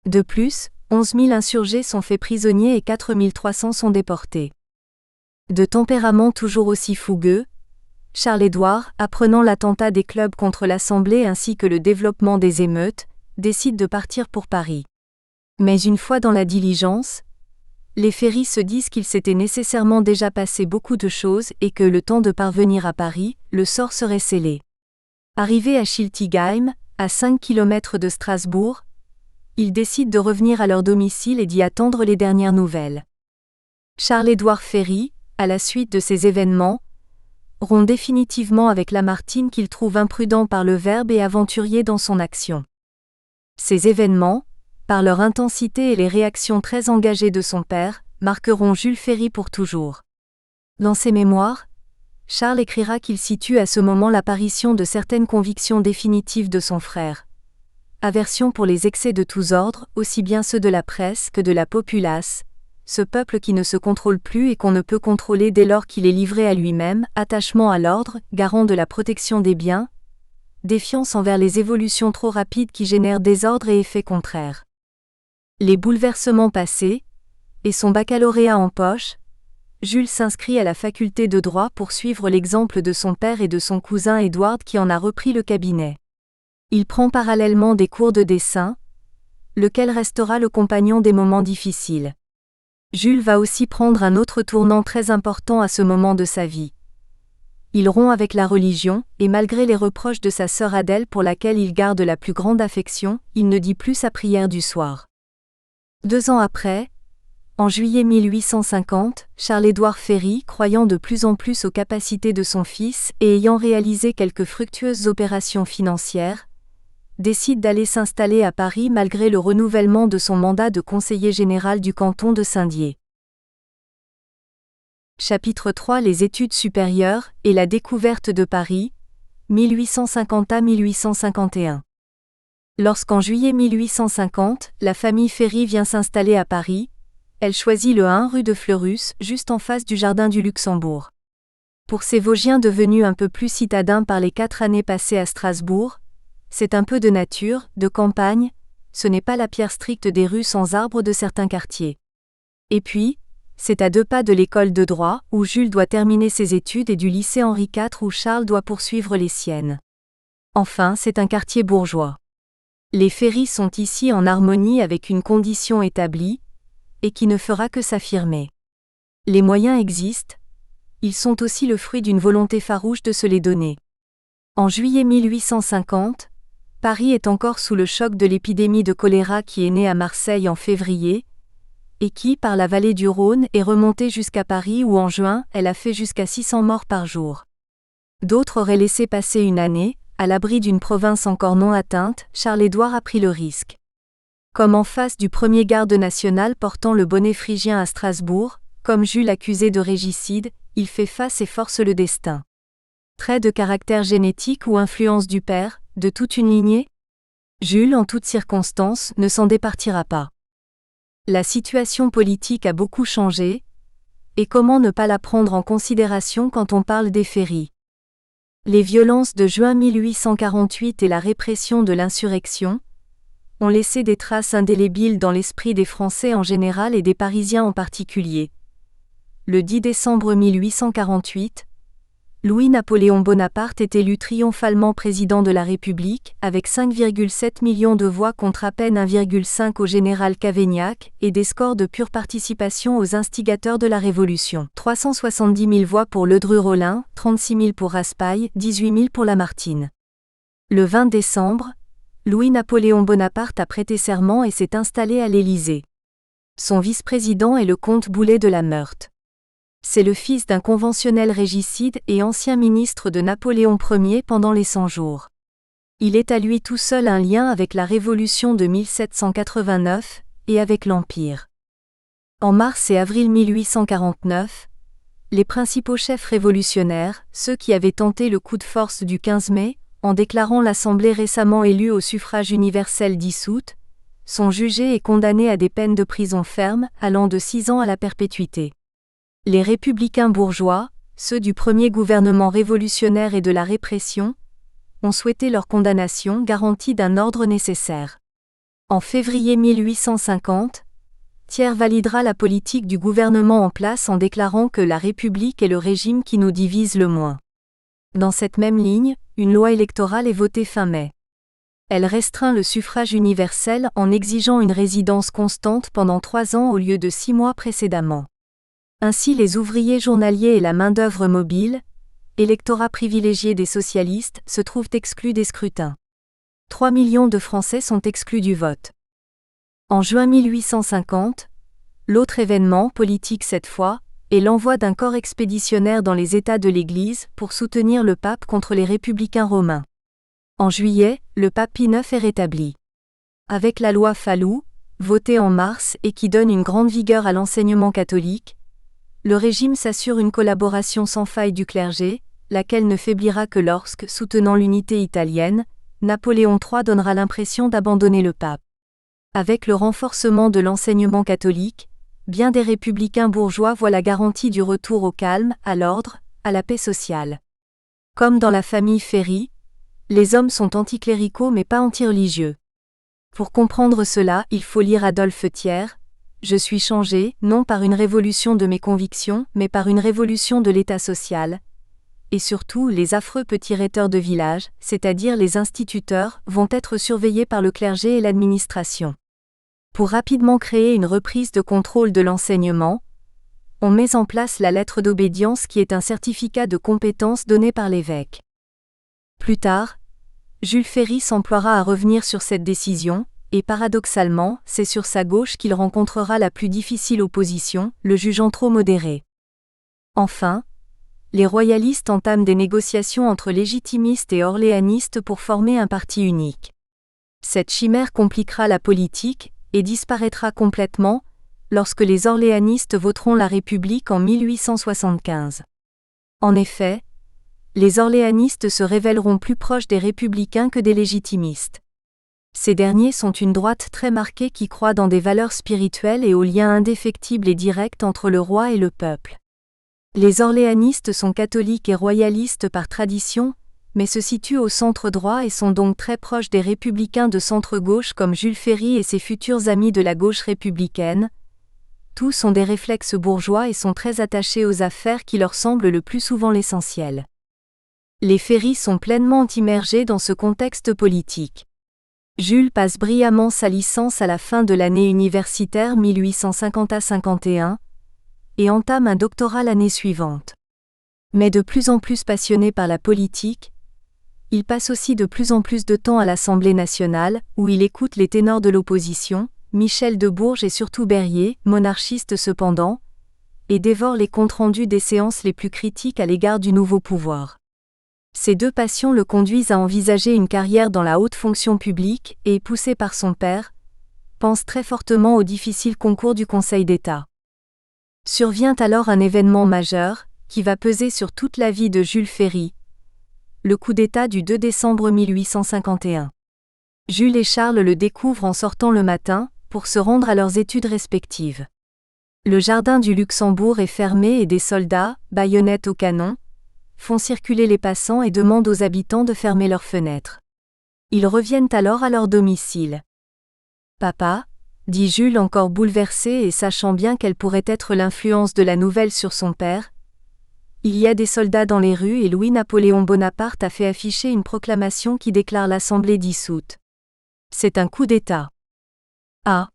De plus, 11 000 insurgés sont faits prisonniers et 4 300 sont déportés. De tempérament toujours aussi fougueux, Charles-Édouard, apprenant l'attentat des clubs contre l'Assemblée ainsi que le développement des émeutes, décide de partir pour Paris. Mais une fois dans la diligence, les Ferry se disent qu'il s'était nécessairement déjà passé beaucoup de choses et que le temps de parvenir à Paris, le sort serait scellé. Arrivés à Schiltigheim, à 5 km de Strasbourg, ils décident de revenir à leur domicile et d'y attendre les dernières nouvelles. Charles-Édouard Ferry, à la suite de ces événements, rompt définitivement avec Lamartine qu'il trouve imprudent par le verbe et aventurier dans son action. Ces événements, par leur intensité et les réactions très engagées de son père, marqueront Jules Ferry pour toujours. Dans ses mémoires, Charles écrira qu'il situe à ce moment l'apparition de certaines convictions définitives de son frère. Aversion pour les excès de tous ordres, aussi bien ceux de la presse que de la populace, ce peuple qui ne se contrôle plus et qu'on ne peut contrôler dès lors qu'il est livré à lui-même, attachement à l'ordre, garant de la protection des biens, défiance envers les évolutions trop rapides qui génèrent désordre et effets contraires. Les bouleversements passés, et son baccalauréat en poche, Jules s'inscrit à la faculté de droit pour suivre l'exemple de son père et de son cousin Édouard qui en a repris le cabinet. Il prend parallèlement des cours de dessin, lequel restera le compagnon des moments difficiles. Jules va aussi prendre un autre tournant très important à ce moment de sa vie. Il rompt avec la religion, et malgré les reproches de sa sœur Adèle pour laquelle il garde la plus grande affection, il ne dit plus sa prière du soir. 2 ans après, en juillet 1850, Charles-Édouard Ferry, croyant de plus en plus aux capacités de son fils et ayant réalisé quelques fructueuses opérations financières, décide d'aller s'installer à Paris malgré le renouvellement de son mandat de conseiller général du canton de Saint-Dié. Chapitre 3 Les études supérieures et la découverte de Paris, 1850 à 1851. Lorsqu'en juillet 1850, la famille Ferry vient s'installer à Paris, elle choisit le 1 rue de Fleurus, juste en face du Jardin du Luxembourg. Pour ces Vosgiens devenus un peu plus citadins par les 4 années passées à Strasbourg, c'est un peu de nature, de campagne, ce n'est pas la pierre stricte des rues sans arbres de certains quartiers. Et puis, c'est à 2 pas de l'école de droit, où Jules doit terminer ses études et du lycée Henri IV où Charles doit poursuivre les siennes. Enfin, c'est un quartier bourgeois. Les Ferry sont ici en harmonie avec une condition établie, et qui ne fera que s'affirmer. Les moyens existent, ils sont aussi le fruit d'une volonté farouche de se les donner. En juillet 1850, Paris est encore sous le choc de l'épidémie de choléra qui est née à Marseille en février, et qui, par la vallée du Rhône, est remontée jusqu'à Paris où en juin, elle a fait jusqu'à 600 morts par jour. D'autres auraient laissé passer une année, à l'abri d'une province encore non atteinte, Charles-Édouard a pris le risque. Comme en face du premier garde national portant le bonnet phrygien à Strasbourg, comme Jules accusé de régicide, il fait face et force le destin. Trait de caractère génétique ou influence du père, de toute une lignée ? Jules, en toutes circonstances, ne s'en départira pas. La situation politique a beaucoup changé, et comment ne pas la prendre en considération quand on parle des Ferry ? Les violences de juin 1848 et la répression de l'insurrection ont laissé des traces indélébiles dans l'esprit des Français en général et des Parisiens en particulier. Le 10 décembre 1848, Louis-Napoléon Bonaparte est élu triomphalement président de la République, avec 5,7 millions de voix contre à peine 1,5 au général Cavaignac, et des scores de pure participation aux instigateurs de la Révolution. 370 000 voix pour Ledru-Rollin, 36 000 pour Raspail, 18 000 pour Lamartine. Le 20 décembre, Louis-Napoléon Bonaparte a prêté serment et s'est installé à l'Élysée. Son vice-président est le comte Boulet de la Meurthe. C'est le fils d'un conventionnel régicide et ancien ministre de Napoléon Ier pendant les 100 jours. Il est à lui tout seul un lien avec la Révolution de 1789 et avec l'Empire. En mars et avril 1849, les principaux chefs révolutionnaires, ceux qui avaient tenté le coup de force du 15 mai, en déclarant l'Assemblée récemment élue au suffrage universel dissoute, sont jugés et condamnés à des peines de prison ferme allant de 6 ans à la perpétuité. Les républicains bourgeois, ceux du premier gouvernement révolutionnaire et de la répression, ont souhaité leur condamnation garantie d'un ordre nécessaire. En février 1850, Thiers validera la politique du gouvernement en place en déclarant que la République est le régime qui nous divise le moins. Dans cette même ligne, une loi électorale est votée fin mai. Elle restreint le suffrage universel en exigeant une résidence constante pendant 3 ans au lieu de 6 mois précédemment. Ainsi les ouvriers journaliers et la main-d'œuvre mobile, électorat privilégié des socialistes, se trouvent exclus des scrutins. 3 millions de Français sont exclus du vote. En juin 1850, l'autre événement, politique cette fois, est l'envoi d'un corps expéditionnaire dans les États de l'Église pour soutenir le pape contre les républicains romains. En juillet, le pape Pie IX est rétabli. Avec la loi Fallou, votée en mars et qui donne une grande vigueur à l'enseignement catholique, le régime s'assure une collaboration sans faille du clergé, laquelle ne faiblira que lorsque, soutenant l'unité italienne, Napoléon III donnera l'impression d'abandonner le pape. Avec le renforcement de l'enseignement catholique, bien des républicains bourgeois voient la garantie du retour au calme, à l'ordre, à la paix sociale. Comme dans la famille Ferry, les hommes sont anticléricaux mais pas antireligieux. Pour comprendre cela, il faut lire Adolphe Thiers. Je suis changé, non par une révolution de mes convictions, mais par une révolution de l'état social. Et surtout, les affreux petits rhéteurs de village, c'est-à-dire les instituteurs, vont être surveillés par le clergé et l'administration. Pour rapidement créer une reprise de contrôle de l'enseignement, on met en place la lettre d'obédience qui est un certificat de compétence donné par l'évêque. Plus tard, Jules Ferry s'emploiera à revenir sur cette décision, et paradoxalement, c'est sur sa gauche qu'il rencontrera la plus difficile opposition, le jugeant trop modéré. Enfin, les royalistes entament des négociations entre légitimistes et orléanistes pour former un parti unique. Cette chimère compliquera la politique, et disparaîtra complètement, lorsque les orléanistes voteront la République en 1875. En effet, les orléanistes se révéleront plus proches des républicains que des légitimistes. Ces derniers sont une droite très marquée qui croit dans des valeurs spirituelles et aux liens indéfectibles et directs entre le roi et le peuple. Les orléanistes sont catholiques et royalistes par tradition, mais se situent au centre droit et sont donc très proches des républicains de centre-gauche comme Jules Ferry et ses futurs amis de la gauche républicaine. Tous ont des réflexes bourgeois et sont très attachés aux affaires qui leur semblent le plus souvent l'essentiel. Les Ferry sont pleinement immergés dans ce contexte politique. Jules passe brillamment sa licence à la fin de l'année universitaire 1850-51 et entame un doctorat l'année suivante. Mais de plus en plus passionné par la politique, il passe aussi de plus en plus de temps à l'Assemblée nationale, où il écoute les ténors de l'opposition, Michel de Bourges et surtout Berryer, monarchiste cependant, et dévore les comptes rendus des séances les plus critiques à l'égard du nouveau pouvoir. Ces deux passions le conduisent à envisager une carrière dans la haute fonction publique et, poussé par son père, pense très fortement au difficile concours du Conseil d'État. Survient alors un événement majeur, qui va peser sur toute la vie de Jules Ferry, le coup d'État du 2 décembre 1851. Jules et Charles le découvrent en sortant le matin, pour se rendre à leurs études respectives. Le jardin du Luxembourg est fermé et des soldats, baïonnettes au canon, font circuler les passants et demandent aux habitants de fermer leurs fenêtres. Ils reviennent alors à leur domicile. « Papa » dit Jules encore bouleversé et sachant bien quelle pourrait être l'influence de la nouvelle sur son père. Il y a des soldats dans les rues et Louis-Napoléon Bonaparte a fait afficher une proclamation qui déclare l'Assemblée dissoute. C'est un coup d'État. Ah !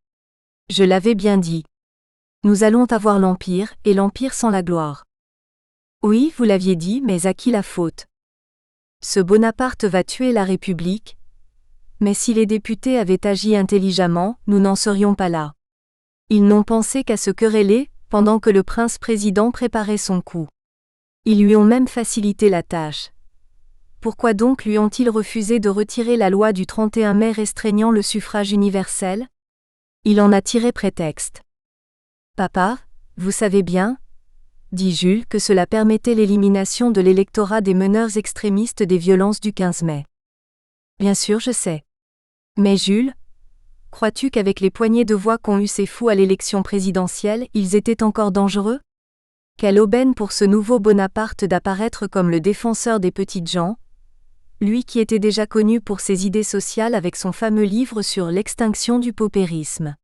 Je l'avais bien dit. Nous allons avoir l'Empire, et l'Empire sans la gloire. Oui, vous l'aviez dit, mais à qui la faute ? Ce Bonaparte va tuer la République. Mais si les députés avaient agi intelligemment, nous n'en serions pas là. Ils n'ont pensé qu'à se quereller, pendant que le prince-président préparait son coup. Ils lui ont même facilité la tâche. Pourquoi donc lui ont-ils refusé de retirer la loi du 31 mai restreignant le suffrage universel ? Il en a tiré prétexte. Papa, vous savez bien, dit Jules, que cela permettait l'élimination de l'électorat des meneurs extrémistes des violences du 15 mai. Bien sûr, je sais. Mais Jules, crois-tu qu'avec les poignées de voix qu'ont eu ces fous à l'élection présidentielle, ils étaient encore dangereux ? Quelle aubaine pour ce nouveau Bonaparte d'apparaître comme le défenseur des petites gens, lui qui était déjà connu pour ses idées sociales avec son fameux livre sur l'extinction du paupérisme.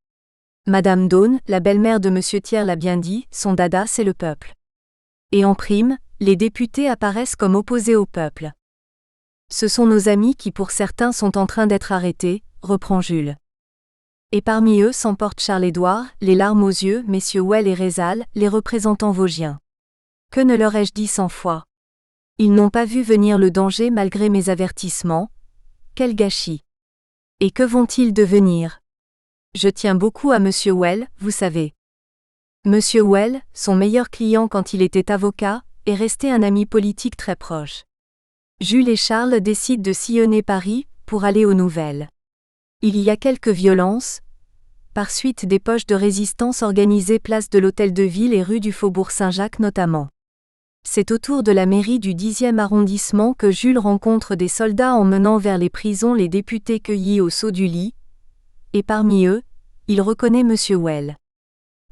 Madame Daune, la belle-mère de M. Thiers l'a bien dit, son dada c'est le peuple. Et en prime, les députés apparaissent comme opposés au peuple. Ce sont nos amis qui pour certains sont en train d'être arrêtés, reprend Jules. Et parmi eux s'emporte Charles-Édouard, les larmes aux yeux, messieurs Well et Rézal, les représentants vosgiens. Que ne leur ai-je dit 100 fois ? Ils n'ont pas vu venir le danger malgré mes avertissements. Quel gâchis ! Et que vont-ils devenir ? Je tiens beaucoup à monsieur Well, vous savez. Monsieur Well, son meilleur client quand il était avocat, est resté un ami politique très proche. Jules et Charles décident de sillonner Paris, pour aller aux nouvelles. Il y a quelques violences, par suite des poches de résistance organisées place de l'Hôtel de Ville et rue du Faubourg Saint-Jacques notamment. C'est autour de la mairie du 10e arrondissement que Jules rencontre des soldats emmenant vers les prisons les députés cueillis au saut du lit, et parmi eux, il reconnaît monsieur Well.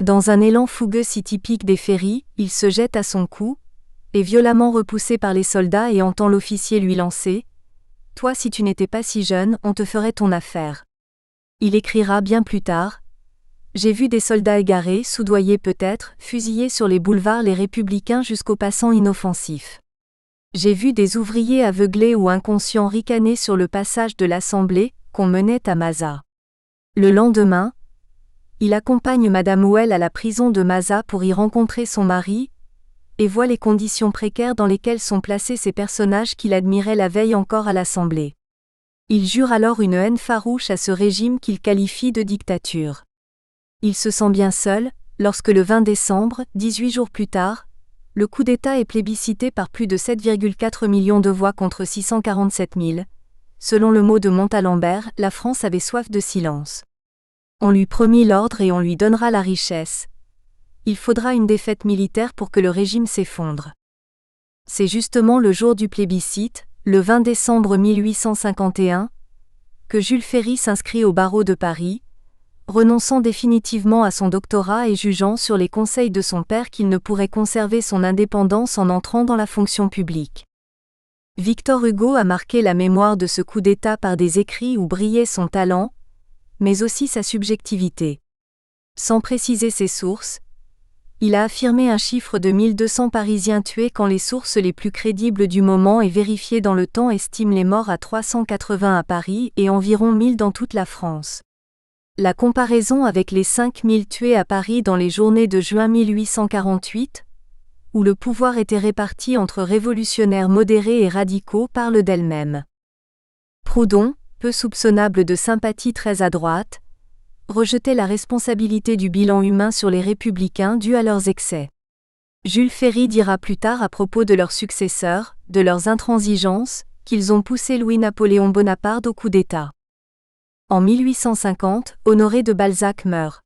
Dans un élan fougueux si typique des Ferry, il se jette à son cou, est violemment repoussé par les soldats et entend l'officier lui lancer « Toi si tu n'étais pas si jeune, on te ferait ton affaire ». Il écrira bien plus tard « J'ai vu des soldats égarés, soudoyés peut-être, fusiller sur les boulevards les républicains jusqu'aux passants inoffensifs. J'ai vu des ouvriers aveuglés ou inconscients ricaner sur le passage de l'Assemblée, qu'on menait à Mazas. » Le lendemain, il accompagne Madame Well à la prison de Mazas pour y rencontrer son mari, et voit les conditions précaires dans lesquelles sont placés ces personnages qu'il admirait la veille encore à l'Assemblée. Il jure alors une haine farouche à ce régime qu'il qualifie de dictature. Il se sent bien seul, lorsque le 20 décembre, 18 jours plus tard, le coup d'État est plébiscité par plus de 7,4 millions de voix contre 647 000. Selon le mot de Montalembert, la France avait soif de silence. On lui promit l'ordre et on lui donnera la richesse. Il faudra une défaite militaire pour que le régime s'effondre. C'est justement le jour du plébiscite, le 20 décembre 1851, que Jules Ferry s'inscrit au barreau de Paris, renonçant définitivement à son doctorat et jugeant sur les conseils de son père qu'il ne pourrait conserver son indépendance en entrant dans la fonction publique. Victor Hugo a marqué la mémoire de ce coup d'État par des écrits où brillait son talent, mais aussi sa subjectivité. Sans préciser ses sources, Il a affirmé un chiffre de 1200 Parisiens tués quand les sources les plus crédibles du moment et vérifiées dans le temps estiment les morts à 380 à Paris et environ 1000 dans toute la France. La comparaison avec les 5000 tués à Paris dans les journées de juin 1848, où le pouvoir était réparti entre révolutionnaires modérés et radicaux, parle d'elle-même. Proudhon, peu soupçonnable de sympathie très à droite, rejetait la responsabilité du bilan humain sur les républicains dû à leurs excès. Jules Ferry dira plus tard à propos de leurs successeurs, de leurs intransigeances, qu'ils ont poussé Louis-Napoléon Bonaparte au coup d'État. En 1850, Honoré de Balzac meurt.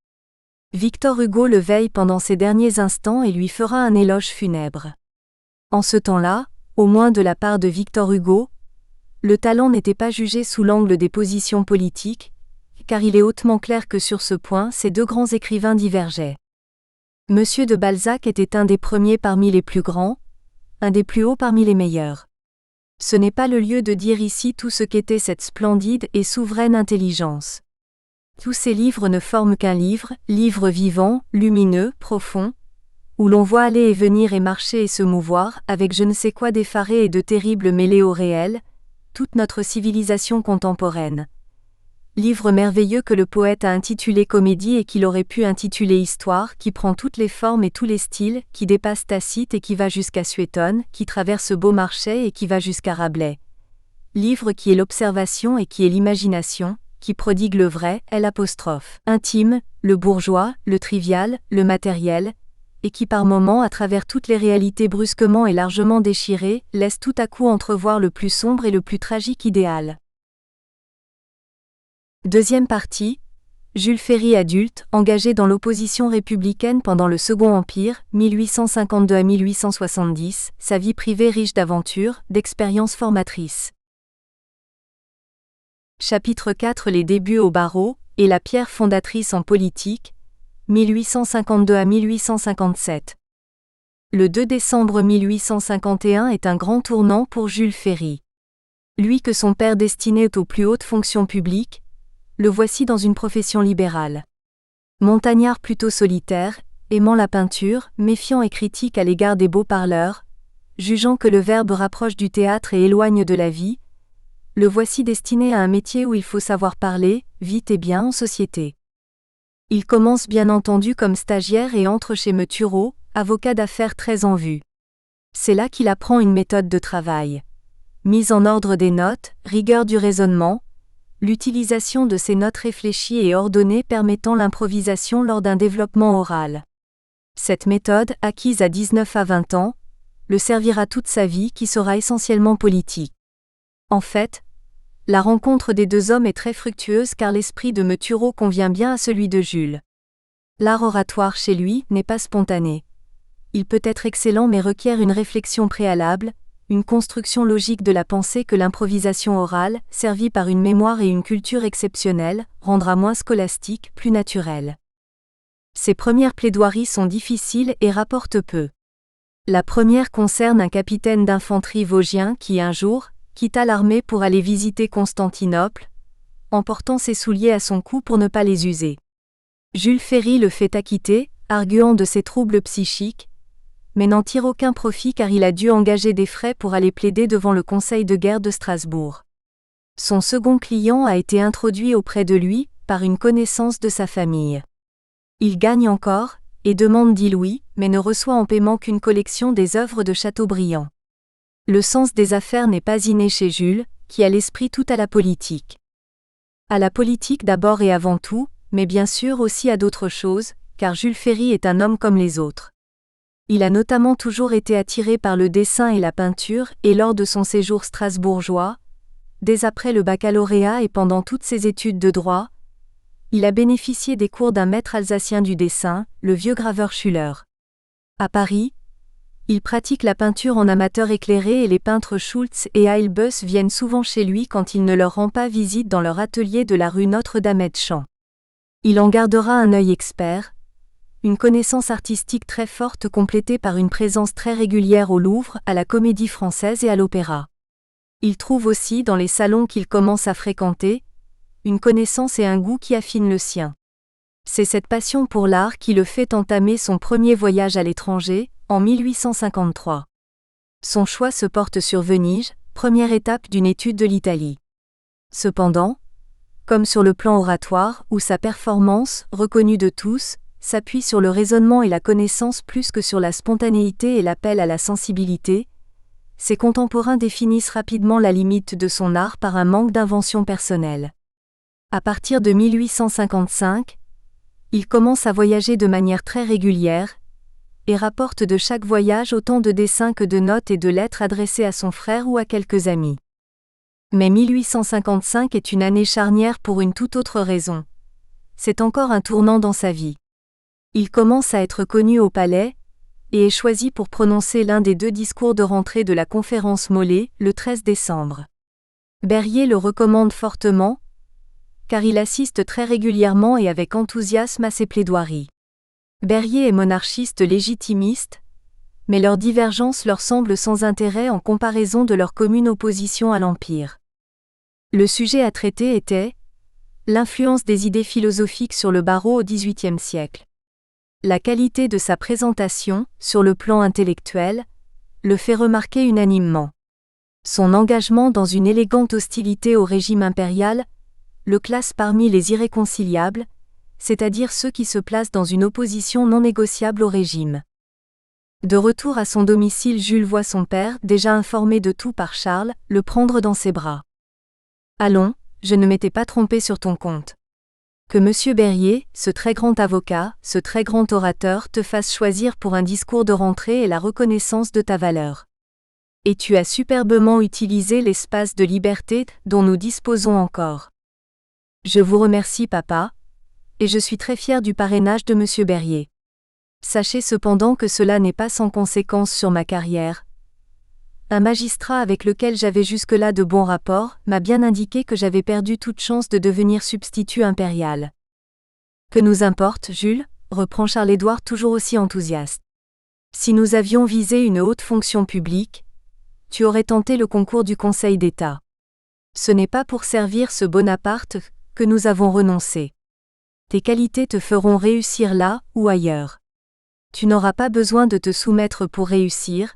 Victor Hugo le veille pendant ses derniers instants et lui fera un éloge funèbre. En ce temps-là, au moins de la part de Victor Hugo, le talent n'était pas jugé sous l'angle des positions politiques, car il est hautement clair que sur ce point ces deux grands écrivains divergeaient. Monsieur de Balzac était un des premiers parmi les plus grands, un des plus hauts parmi les meilleurs. Ce n'est pas le lieu de dire ici tout ce qu'était cette splendide et souveraine intelligence. Tous ces livres ne forment qu'un livre vivant, lumineux, profond, où l'on voit aller et venir et marcher et se mouvoir, avec je ne sais quoi d'effaré et de terrible mêlé au réel, toute notre civilisation contemporaine. Livre merveilleux que le poète a intitulé Comédie et qu'il aurait pu intituler Histoire, qui prend toutes les formes et tous les styles, qui dépasse Tacite et qui va jusqu'à Suétone, qui traverse Beaumarchais et qui va jusqu'à Rabelais. Livre qui est l'observation et qui est l'imagination, qui prodigue le vrai, intime, le bourgeois, le trivial, le matériel, et qui par moments à travers toutes les réalités brusquement et largement déchirées, laisse tout à coup entrevoir le plus sombre et le plus tragique idéal. Deuxième partie, Jules Ferry adulte, engagé dans l'opposition républicaine pendant le Second Empire, 1852 à 1870, sa vie privée riche d'aventures, d'expériences formatrices. Chapitre 4 Les débuts au barreau, et la pierre fondatrice en politique, 1852 à 1857. Le 2 décembre 1851 est un grand tournant pour Jules Ferry. Lui que son père destinait aux plus hautes fonctions publiques, le voici dans une profession libérale. Montagnard plutôt solitaire, aimant la peinture, méfiant et critique à l'égard des beaux parleurs, jugeant que le verbe rapproche du théâtre et éloigne de la vie, le voici destiné à un métier où il faut savoir parler, vite et bien en société. Il commence bien entendu comme stagiaire et entre chez M. Turreau, avocat d'affaires très en vue. C'est là qu'il apprend une méthode de travail. Mise en ordre des notes, rigueur du raisonnement, l'utilisation de ces notes réfléchies et ordonnées permettant l'improvisation lors d'un développement oral. Cette méthode, acquise à 19 à 20 ans, le servira toute sa vie qui sera essentiellement politique. En fait, la rencontre des deux hommes est très fructueuse car l'esprit de M. Turreau convient bien à celui de Jules. L'art oratoire chez lui n'est pas spontané. Il peut être excellent mais requiert une réflexion préalable, une construction logique de la pensée que l'improvisation orale, servie par une mémoire et une culture exceptionnelles, rendra moins scolastique, plus naturelle. Ses premières plaidoiries sont difficiles et rapportent peu. La première concerne un capitaine d'infanterie vosgien qui un jour quitta l'armée pour aller visiter Constantinople, emportant ses souliers à son cou pour ne pas les user. Jules Ferry le fait acquitter, arguant de ses troubles psychiques, mais n'en tire aucun profit car il a dû engager des frais pour aller plaider devant le Conseil de guerre de Strasbourg. Son second client a été introduit auprès de lui, par une connaissance de sa famille. Il gagne encore, et demande 10 louis, mais ne reçoit en paiement qu'une collection des œuvres de Chateaubriand. Le sens des affaires n'est pas inné chez Jules, qui a l'esprit tout à la politique. À la politique d'abord et avant tout, mais bien sûr aussi à d'autres choses, car Jules Ferry est un homme comme les autres. Il a notamment toujours été attiré par le dessin et la peinture, et lors de son séjour strasbourgeois, dès après le baccalauréat et pendant toutes ses études de droit, il a bénéficié des cours d'un maître alsacien du dessin, le vieux graveur Schuller. À Paris, il pratique la peinture en amateur éclairé et les peintres Schultz et Heilbus viennent souvent chez lui quand il ne leur rend pas visite dans leur atelier de la rue Notre-Dame-des-Champs. Il en gardera un œil expert, une connaissance artistique très forte complétée par une présence très régulière au Louvre, à la Comédie Française et à l'Opéra. Il trouve aussi dans les salons qu'il commence à fréquenter, une connaissance et un goût qui affinent le sien. C'est cette passion pour l'art qui le fait entamer son premier voyage à l'étranger, en 1853. Son choix se porte sur Venise, première étape d'une étude de l'Italie. Cependant, comme sur le plan oratoire, où sa performance, reconnue de tous, s'appuie sur le raisonnement et la connaissance plus que sur la spontanéité et l'appel à la sensibilité, ses contemporains définissent rapidement la limite de son art par un manque d'invention personnelle. À partir de 1855, il commence à voyager de manière très régulière, et rapporte de chaque voyage autant de dessins que de notes et de lettres adressées à son frère ou à quelques amis. Mais 1855 est une année charnière pour une toute autre raison. C'est encore un tournant dans sa vie. Il commence à être connu au palais, et est choisi pour prononcer l'un des 2 discours de rentrée de la conférence Molé, le 13 décembre. Berryer le recommande fortement, car il assiste très régulièrement et avec enthousiasme à ses plaidoiries. Berryer est monarchiste légitimiste, mais leur divergence leur semble sans intérêt en comparaison de leur commune opposition à l'Empire. Le sujet à traiter était l'influence des idées philosophiques sur le barreau au XVIIIe siècle. La qualité de sa présentation, sur le plan intellectuel, le fait remarquer unanimement. Son engagement dans une élégante hostilité au régime impérial le classe parmi les irréconciliables, c'est-à-dire ceux qui se placent dans une opposition non négociable au régime. De retour à son domicile, Jules voit son père, déjà informé de tout par Charles, le prendre dans ses bras. « Allons, je ne m'étais pas trompé sur ton compte. Que M. Berryer, ce très grand avocat, ce très grand orateur te fasse choisir pour un discours de rentrée et la reconnaissance de ta valeur. Et tu as superbement utilisé l'espace de liberté dont nous disposons encore. Je vous remercie, papa, et je suis très fier du parrainage de M. Berryer. Sachez cependant que cela n'est pas sans conséquence sur ma carrière. Un magistrat avec lequel j'avais jusque-là de bons rapports m'a bien indiqué que j'avais perdu toute chance de devenir substitut impérial. Que nous importe, Jules, reprend Charles-Édouard toujours aussi enthousiaste. Si nous avions visé une haute fonction publique, tu aurais tenté le concours du Conseil d'État. Ce n'est pas pour servir ce Bonaparte que nous avons renoncé. Tes qualités te feront réussir là ou ailleurs. Tu n'auras pas besoin de te soumettre pour réussir,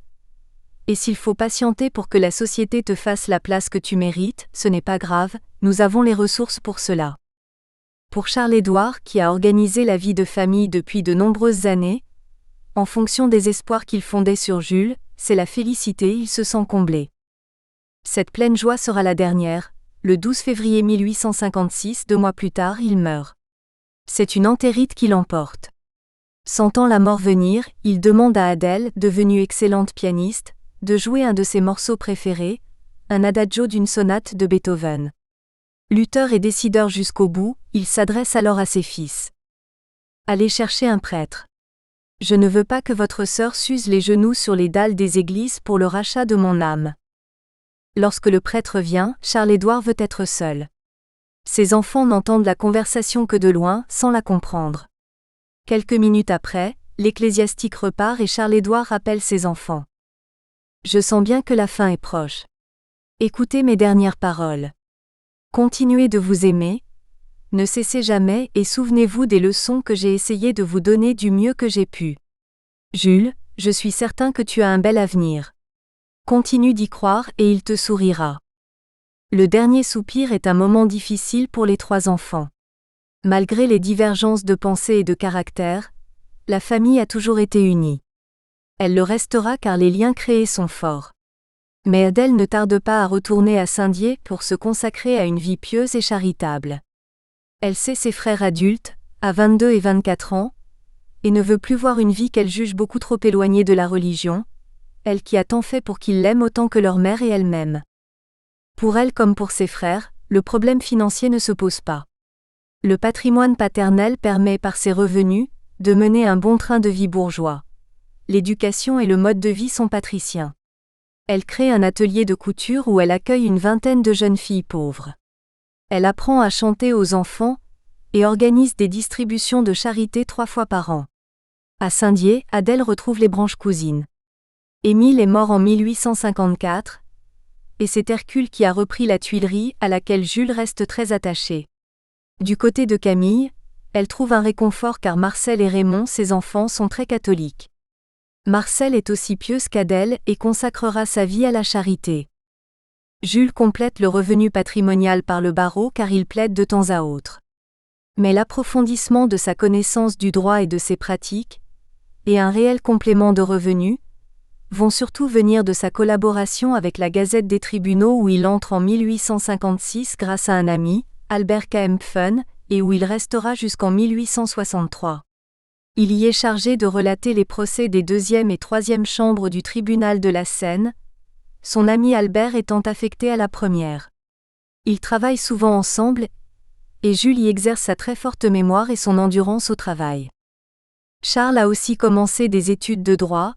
et s'il faut patienter pour que la société te fasse la place que tu mérites, ce n'est pas grave, nous avons les ressources pour cela. Pour Charles-Édouard, qui a organisé la vie de famille depuis de nombreuses années, en fonction des espoirs qu'il fondait sur Jules, c'est la félicité, il se sent comblé. Cette pleine joie sera la dernière. Le 12 février 1856, 2 mois plus tard, il meurt. C'est une entérite qui l'emporte. Sentant la mort venir, il demande à Adèle, devenue excellente pianiste, de jouer un de ses morceaux préférés, un adagio d'une sonate de Beethoven. Lutteur et décideur jusqu'au bout, il s'adresse alors à ses fils. Allez chercher un prêtre. Je ne veux pas que votre sœur s'use les genoux sur les dalles des églises pour le rachat de mon âme. Lorsque le prêtre vient, Charles-Édouard veut être seul. Ses enfants n'entendent la conversation que de loin, sans la comprendre. Quelques minutes après, l'ecclésiastique repart et Charles-Édouard rappelle ses enfants. Je sens bien que la fin est proche. Écoutez mes dernières paroles. Continuez de vous aimer, ne cessez jamais et souvenez-vous des leçons que j'ai essayé de vous donner du mieux que j'ai pu. Jules, je suis certain que tu as un bel avenir. Continue d'y croire et il te sourira. Le dernier soupir est un moment difficile pour les 3 enfants. Malgré les divergences de pensée et de caractère, la famille a toujours été unie. Elle le restera car les liens créés sont forts. Mais Adèle ne tarde pas à retourner à Saint-Dié pour se consacrer à une vie pieuse et charitable. Elle sait ses frères adultes, à 22 et 24 ans, et ne veut plus voir une vie qu'elle juge beaucoup trop éloignée de la religion, elle qui a tant fait pour qu'ils l'aiment autant que leur mère et elle-même. Pour elle comme pour ses frères, le problème financier ne se pose pas. Le patrimoine paternel permet par ses revenus, de mener un bon train de vie bourgeois. L'éducation et le mode de vie sont patriciens. Elle crée un atelier de couture où elle accueille une vingtaine de jeunes filles pauvres. Elle apprend à chanter aux enfants, et organise des distributions de charité 3 fois par an. À Saint-Dié, Adèle retrouve les branches cousines. Émile est mort en 1854, et c'est Hercule qui a repris la Tuilerie, à laquelle Jules reste très attaché. Du côté de Camille, Elle trouve un réconfort car Marcel et Raymond, ses enfants, sont très catholiques. Marcel est aussi pieuse qu'Adèle et consacrera sa vie à la charité. Jules complète le revenu patrimonial par le barreau car il plaide de temps à autre. Mais l'approfondissement de sa connaissance du droit et de ses pratiques, et un réel complément de revenus, vont surtout venir de sa collaboration avec la Gazette des tribunaux où il entre en 1856 grâce à un ami, Albert Kempfen, et où il restera jusqu'en 1863. Il y est chargé de relater les procès des 2e et 3e chambres du tribunal de la Seine, son ami Albert étant affecté à la première. Ils travaillent souvent ensemble, et Jules y exerce sa très forte mémoire et son endurance au travail. Charles a aussi commencé des études de droit,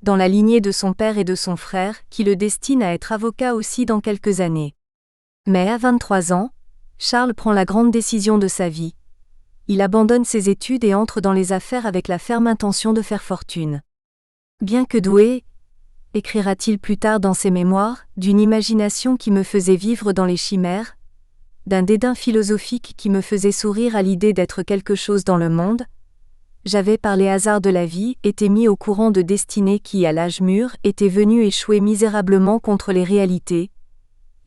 dans la lignée de son père et de son frère, qui le destinent à être avocat aussi dans quelques années. Mais à 23 ans, Charles prend la grande décision de sa vie. Il abandonne ses études et entre dans les affaires avec la ferme intention de faire fortune. Bien que doué, écrira-t-il plus tard dans ses mémoires, d'une imagination qui me faisait vivre dans les chimères, d'un dédain philosophique qui me faisait sourire à l'idée d'être quelque chose dans le monde, j'avais par les hasards de la vie été mis au courant de destinées qui, à l'âge mûr, étaient venues échouer misérablement contre les réalités,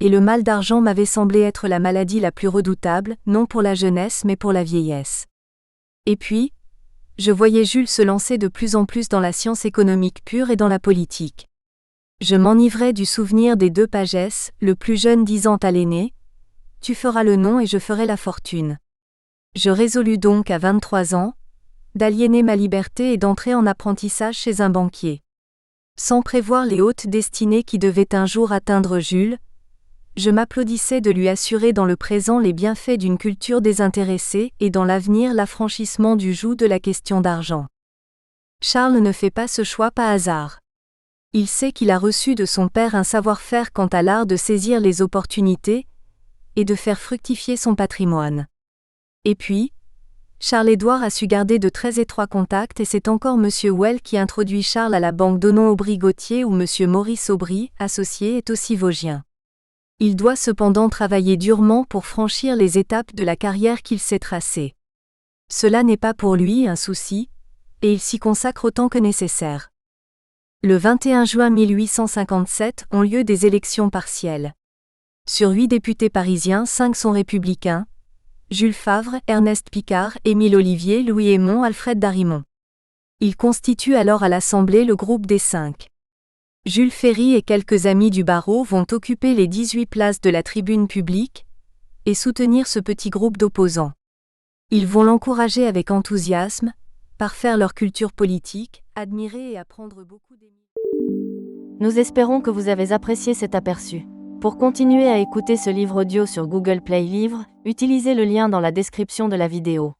et le mal d'argent m'avait semblé être la maladie la plus redoutable, non pour la jeunesse mais pour la vieillesse. Et puis, je voyais Jules se lancer de plus en plus dans la science économique pure et dans la politique. Je m'enivrais du souvenir des 2 pagesses, le plus jeune disant à l'aîné : « Tu feras le nom et je ferai la fortune. » Je résolus donc à 23 ans, d'aliéner ma liberté et d'entrer en apprentissage chez un banquier. Sans prévoir les hautes destinées qui devaient un jour atteindre Jules, je m'applaudissais de lui assurer dans le présent les bienfaits d'une culture désintéressée et dans l'avenir l'affranchissement du joug de la question d'argent. Charles ne fait pas ce choix par hasard. Il sait qu'il a reçu de son père un savoir-faire quant à l'art de saisir les opportunités et de faire fructifier son patrimoine. Et puis, Charles-Édouard a su garder de très étroits contacts et c'est encore M. Well qui introduit Charles à la banque Donon-Aubry-Gauthier où M. Maurice Aubry, associé, est aussi vosgien. Il doit cependant travailler durement pour franchir les étapes de la carrière qu'il s'est tracée. Cela n'est pas pour lui un souci, et il s'y consacre autant que nécessaire. Le 21 juin 1857 ont lieu des élections partielles. Sur 8 députés parisiens, 5 sont républicains, Jules Favre, Ernest Picard, Émile Ollivier, Louis Aymon, Alfred Darimont. Ils constituent alors à l'Assemblée le groupe des 5. Jules Ferry et quelques amis du barreau vont occuper les 18 places de la tribune publique et soutenir ce petit groupe d'opposants. Ils vont l'encourager avec enthousiasme, parfaire leur culture politique, admirer et apprendre beaucoup d'émissions. Nous espérons que vous avez apprécié cet aperçu. Pour continuer à écouter ce livre audio sur Google Play Livres, utilisez le lien dans la description de la vidéo.